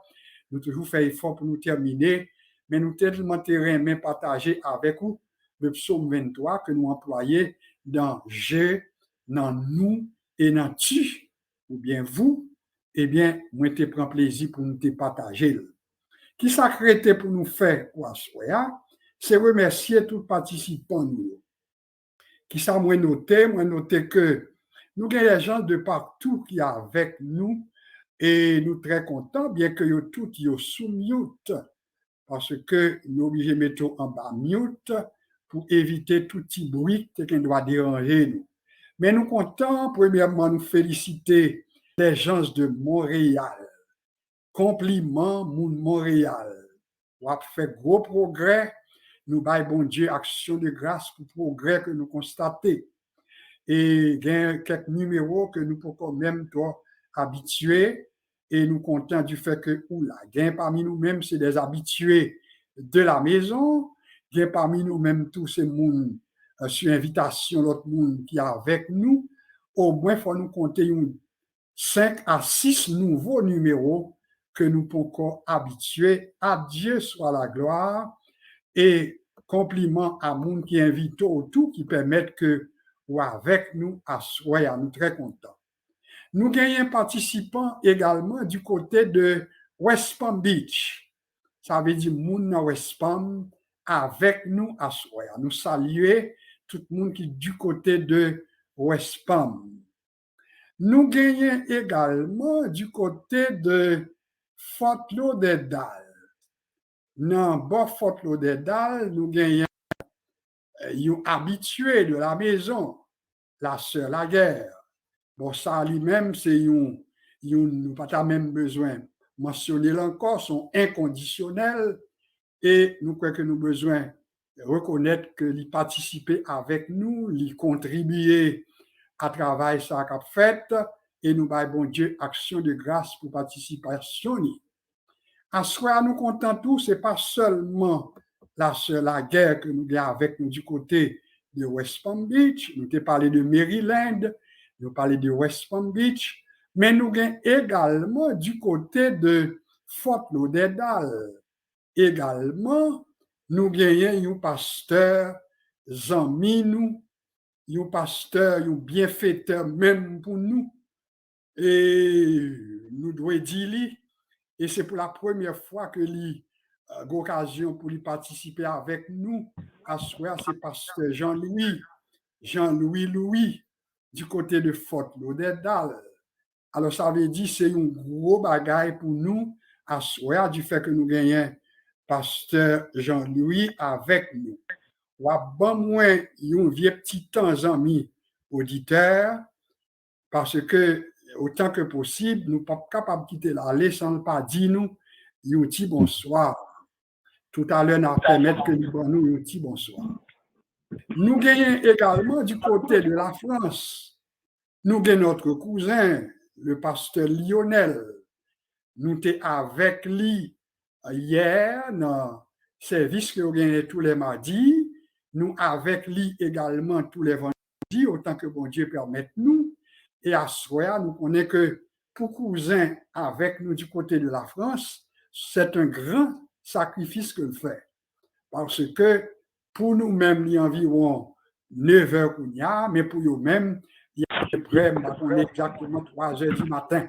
Speaker 3: nous toujours fait effort pour nous terminer, mais nous tellement terrain partager avec vous le psaume 23 que nous employons dans je, dans nous et dans tu, ou bien vous, eh bien, moi te prends plaisir pour nous te partager. Qui s'accrétait pour nous faire pour assoya, c'est remercier tous les participants nous. Qui ça moi noter que nous avons des gens de partout qui sont avec nous et nous très contents, bien que nous tous sommes sous mute, parce que nous obligés de mettre en bas mute pour éviter tout petit bruit qui doit déranger nous. Mais nous comptons, premièrement, nous féliciter les gens de Montréal. Compliment, Montréal. On a fait gros progrès. Nous baillons, bon Dieu, action de grâce pour le progrès que nous constatons. Et il y a quelques numéros que nous pouvons même habituer. Et nous comptons du fait que, parmi nous-mêmes, c'est des habitués de la maison. Il y a parmi nous-mêmes tous ces monde sur invitation, l'autre monde qui est avec nous. Au moins, il faut nous compter 5 à 6 nouveaux numéros que nous pouvons habituer. À Dieu soit la gloire et compliment à monde qui invite autour qui permettent que ou avec nous à soyons nous très contents. Nous gagnons participants également du côté de West Palm Beach. Ça veut dire moun dans West Palm avec nous à soyons. Nous saluer tout le monde qui est du côté de West Palm. Nous gagnons également du côté de Fort Lauderdale. Dans Fort Lauderdale, nous gagnons un habitué de la maison, la sœur Laguerre. Bon, ça lui-même, c'est nous pas même besoin mentionner encore, sont inconditionnels et nous croyons que nous avons besoin de reconnaître que les participer avec nous, les contribuer à travail ça qu'a fait et nous avons bon Dieu action de grâce pour participation. À soi, nous comptons tous, ce n'est pas seulement la guerre que nous avons avec nous du côté de West Palm Beach, nous avons parlé de Maryland, nous avons parlé de West Palm Beach, mais nous avons également du côté de Fort Lauderdale. Également, nous avons un pasteur, Zami nous, un pasteur, un bienfaiteur même pour nous. Et nous devons dire, et c'est pour la première fois que l'occasion pour lui participer avec nous à soir, c'est pasteur Jean-Louis, du côté de Fort Lauderdale. Alors, ça veut dire que c'est un gros bagage pour nous à soir du fait que nous gagnons pasteur Jean-Louis avec nous. Ou à bon moins, un vieux petit temps amis auditeurs, parce que autant que possible, nous ne sommes pas capables de quitter l'allée sans pas dire nous un petit bonsoir. Tout à l'heure, nous permettre que nous donnions un petit bonsoir. Nous gagnons également du côté de la France. Nous gagnons notre cousin, le pasteur Lionel. Nous étions avec lui hier dans le service que nous gagnons tous les mardis. Nous avec lui également tous les vendredis, autant que bon Dieu permette nous. Et à soir, nous connaissons que pour cousin avec nous du côté de la France, c'est un grand sacrifice que le fait. Parce que pour nous-mêmes, il y a environ 9 heures qu'on y a, mais pour nous-mêmes, il y a à peu près exactement 3 heures du matin.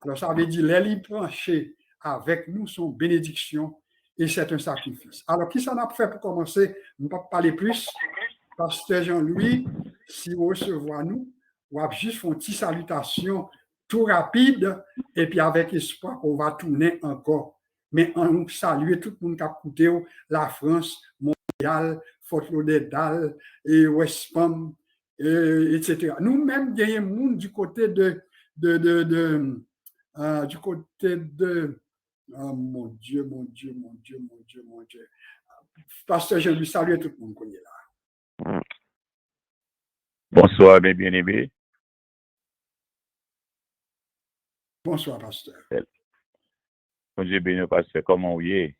Speaker 3: Alors, ça veut dire les branchés avec nous sont bénédictions et c'est un sacrifice. Alors, qui s'en a fait pour commencer? On ne peut pas parler plus. Pasteur Jean-Louis, si vous recevez nous, on va juste faire une petite salutation tout rapide et puis avec espoir qu'on va tourner encore. Mais on salue tout le monde qui a écouté, la France, Montréal, Fort Lauderdale, et West Palm, etc. Nous-mêmes, il y a un monde du côté de oh mon Dieu. Pasteur Jean-Louis, salue tout le monde qu'on est là.
Speaker 4: Bonsoir, mes bien-aimés.
Speaker 3: Bonsoir, pasteur.
Speaker 4: Bon Dieu béni, pasteur, comment vous êtes?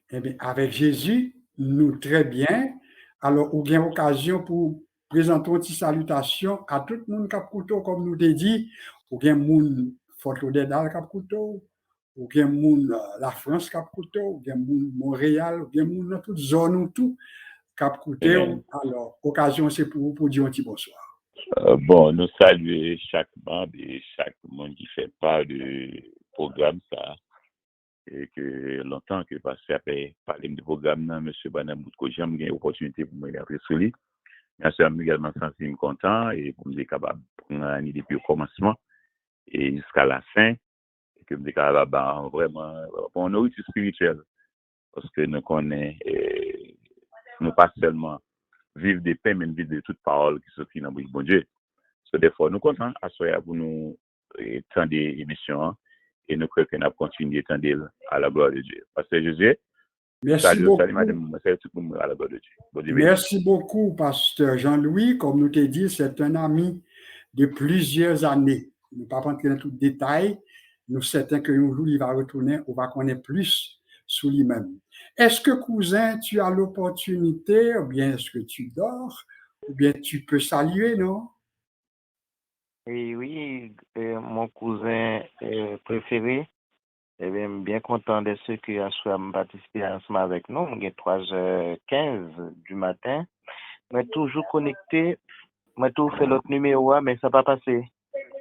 Speaker 3: Eh bien, avec Jésus, nous très bien. Alors, vous avez l'occasion pour présenter une petite salutation à tout le monde qui a écouté, comme nous t'ai dit. Vous avez le monde Fort Lauderdale qui a écouté, vous avez le monde la France qui a écouté, vous avez le monde Montréal, vous avez le monde dans toute zone, tout qui a écouté. Alors, l'occasion, c'est pour vous pour dire un petit bonsoir.
Speaker 4: Bon, nous saluons chaque membre et chaque monde qui fait part du programme, ça. Et que longtemps que pasteur a parlé de programme, M. Banamoutko, j'ai eu l'opportunité pour me regarder sur lui. Je suis également senti content et pour me dire capable de prendre une idée depuis le commencement et jusqu'à la fin. Et que je me dis capable vraiment pour nourriture spirituelle. Parce que nous connaissons, nous pas seulement vivre des pains, mais vivre de toute parole qui sortit dans le bon Dieu. So, des fois, nous sommes contents à soir pour nous tendre des émissions et nous croyons que nous continuons de tendre à la gloire de Dieu. Pasteur Jésus,
Speaker 3: merci beaucoup.
Speaker 4: Salut, madame, salut tout le monde à la gloire de Dieu. Bon Dieu.
Speaker 3: Merci beaucoup, pasteur Jean-Louis. Comme nous t'ai dit, c'est un ami de plusieurs années. Nous ne pouvons pas rentrer dans tout détail. Nous sommes certains que un jour, il va retourner, on va connaître plus sur lui-même. Est-ce que, cousin, tu as l'opportunité, ou bien est-ce que tu dors, ou bien tu peux saluer, non?
Speaker 5: Oui, mon cousin préféré, Eh bien, bien content de ceux qui ont participé ensemble avec nous. Il est 3h15 du matin. Je suis toujours connecté. Je toujours fait l'autre numéro, mais ça n'a pas passé.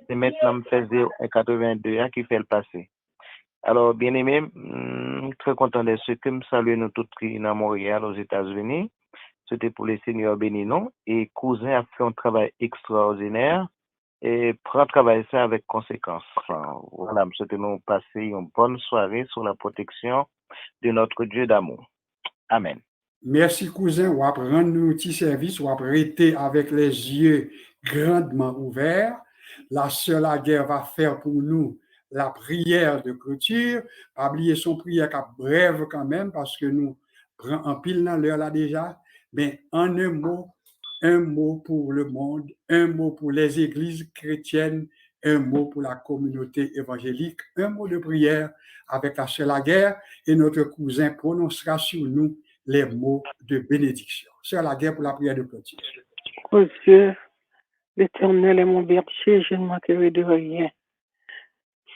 Speaker 5: C'est maintenant que je fais 82 qui fait le passer. Alors, bien aimé, très content de ceux qui me saluent nous tous dans Montréal, aux États-Unis. C'était pour les seigneurs bénis, non? Et cousin a fait un travail extraordinaire et prend travail ça avec conséquence. Voilà, je souhaite nous passer une bonne soirée sous la protection de notre Dieu d'amour. Amen.
Speaker 3: Merci, cousin. On va prendre nos petits services, on va prêter avec les yeux grandement ouverts. La sœur Laguerre va faire pour nous la prière de clôture. Pas oublier son prière qui est brève quand même, parce que nous prenons un pile dans l'heure là déjà. Mais en un mot pour le monde, un mot pour les églises chrétiennes, un mot pour la communauté évangélique, un mot de prière avec la sœur Laguerre, et notre cousin prononcera sur nous les mots de bénédiction. Sœur Laguerre pour la prière de clôture.
Speaker 6: Oh Dieu, l'Éternel est mon berger, je ne manquerai de rien.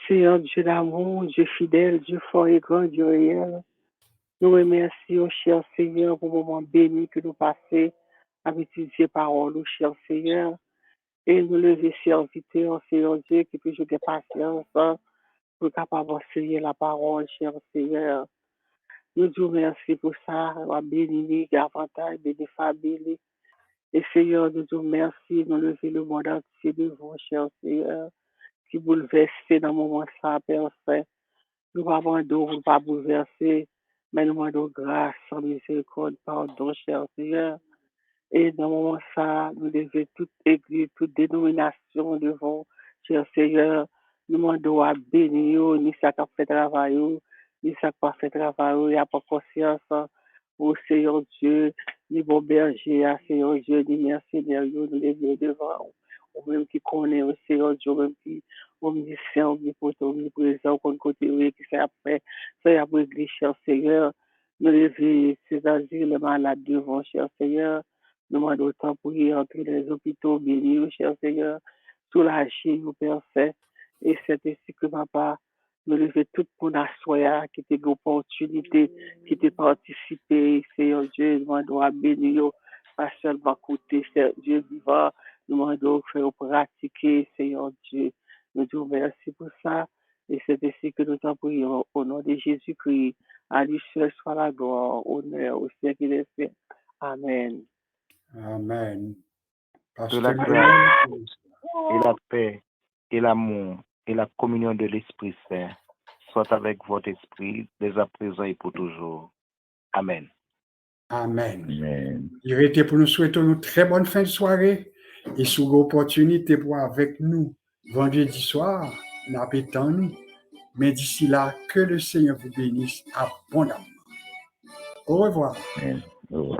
Speaker 6: Seigneur Dieu d'amour, Dieu fidèle, Dieu fort et grand, Dieu réel. Nous remercions, cher Seigneur, pour le moment béni que nous passons à étudier parole, cher Seigneur. Et nous lever serviteurs, Seigneur Dieu, qui toujours de patience pour capable enseigner la parole, cher Seigneur. Nous vous remercions pour ça, la béni, davantage, béni famille. Et Seigneur, nous vous remercions, nous lever le monde entier devant, cher Seigneur, qui bouleverse dans le moment ça, Père Saint. Nous ne demandons pas bouleverser, mais nous demandons grâce, miséricorde, pardon, cher Seigneur. Et dans le moment ça, nous devons toute église, toute dénomination devant, cher Seigneur, nous demandons à bénir, ni ça qui a fait travail, ni ça qui n'a pas fait travail, il n'y a pas conscience au Seigneur Dieu, ni bon berger, Seigneur Dieu, ni mercenaires, nous levons devant, ou même qui connaît au Seigneur Dieu, même qui omniscient, omnipotent, omniprésent, qu'on côté, qui fait après, ça y a pour l'église, cher Seigneur, nous levons ces asiles, les malades devant, cher Seigneur. Nous demandons autant pour y entrer dans les hôpitaux bénis, cher Seigneur, soulager nous, Père Saint. Et c'est ainsi que, papa, nous levons tout pour la soya qui était l'opportunité, qui était participé, Seigneur Dieu, nous demandons à bénir, pas seulement côté, Seigneur Dieu vivant, nous demandons faire pratiquer, Seigneur Dieu. Nous te remercions pour ça. Et c'est ainsi que nous t'en prions au nom de Jésus-Christ. À lui seul soit la gloire, honneur, au siècle des siècles. Amen.
Speaker 3: Amen.
Speaker 5: Que la grâce et la paix et l'amour et la communion de l'Esprit Saint soient avec votre esprit dès à présent et pour toujours. Amen.
Speaker 3: Amen.
Speaker 4: Amen.
Speaker 3: Il était pour nous souhaiter une très bonne fin de soirée et sous l'opportunité pour avec nous vendredi soir, n'appétons-nous. Mais d'ici là, que le Seigneur vous bénisse abondamment. Au revoir.
Speaker 4: Amen. Au revoir.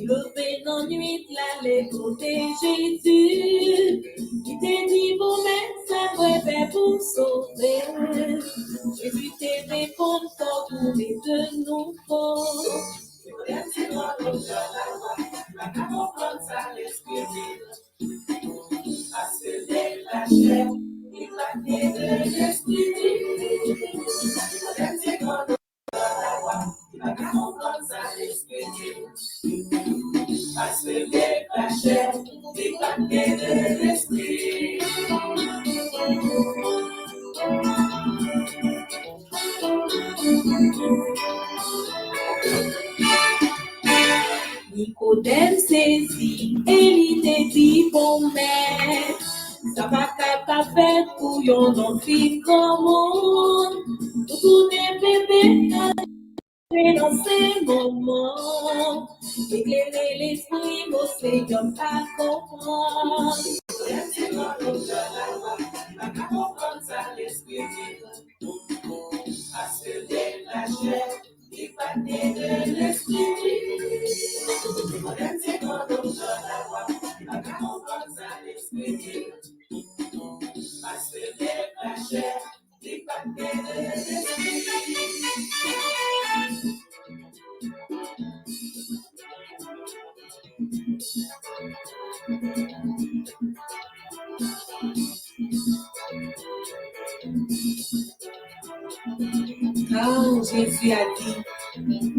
Speaker 2: Levé dans nuit là l'écouter Jésus qui t'est dit bon mais ça vrai pour sauver Jésus t'est répondu pour les de nouveau merci moi la comprendre ça l'esprit parce que la chair il va de l'esprit merci moi la comprendre ça l'esprit parce que la chair il va de l'esprit Nicodème saisi et l'idée dit bon mais ça va pas faire pour yon non fit comme tout est bébé dans ces moments éclairer l'esprit mon Seigneur pas comprendre la comprendre ça l'esprit parce que la chair il va de l'esprit c'est quand on la comprendre ça l'esprit parce que la chair il va de l'esprit Pourtant, Jésus a dit,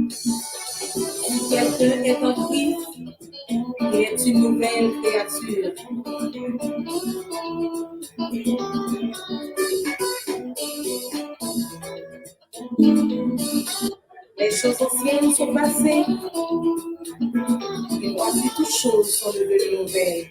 Speaker 2: si quelqu'un est en Christ, il est une nouvelle créature. Les choses anciennes sont passées, et voici toutes choses sont devenues nouvelles.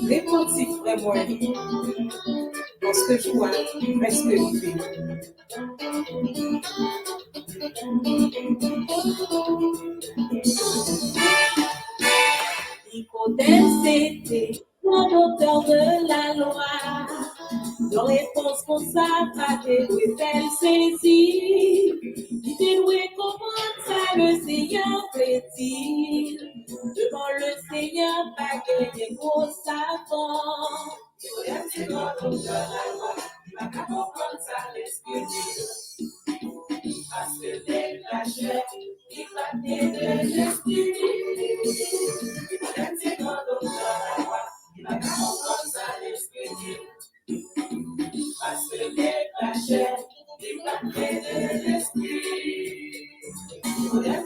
Speaker 2: Répondit vraiment lorsque je vois presque l'idée. Nicodème, c'était l'auteur de la loi. Dans réponse qu'on s'appâtait, elle saisit. Il dénouait comprendre ça, le Seigneur fait-il. Devant le Seigneur, pas que des gros savants. C'est notre de la loi, il va pas comprendre ça, l'esprit. Parce que dès la chair, il va t'aider l'esprit. C'est notre de la loi, il va pas comprendre ça, l'esprit. Parce que dès la chair, il va t'aider l'esprit.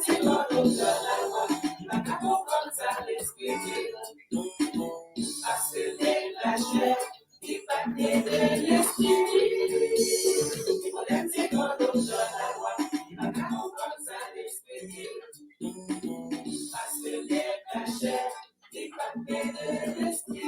Speaker 2: C'est notre de la loi, il va pas comprendre ça, l'esprit. Parce que dès la chair, il va t'aider l'esprit. C'est notre de la loi, il va pas comprendre ça, l'esprit. Parce que dès la chair, il va t'aider l'esprit.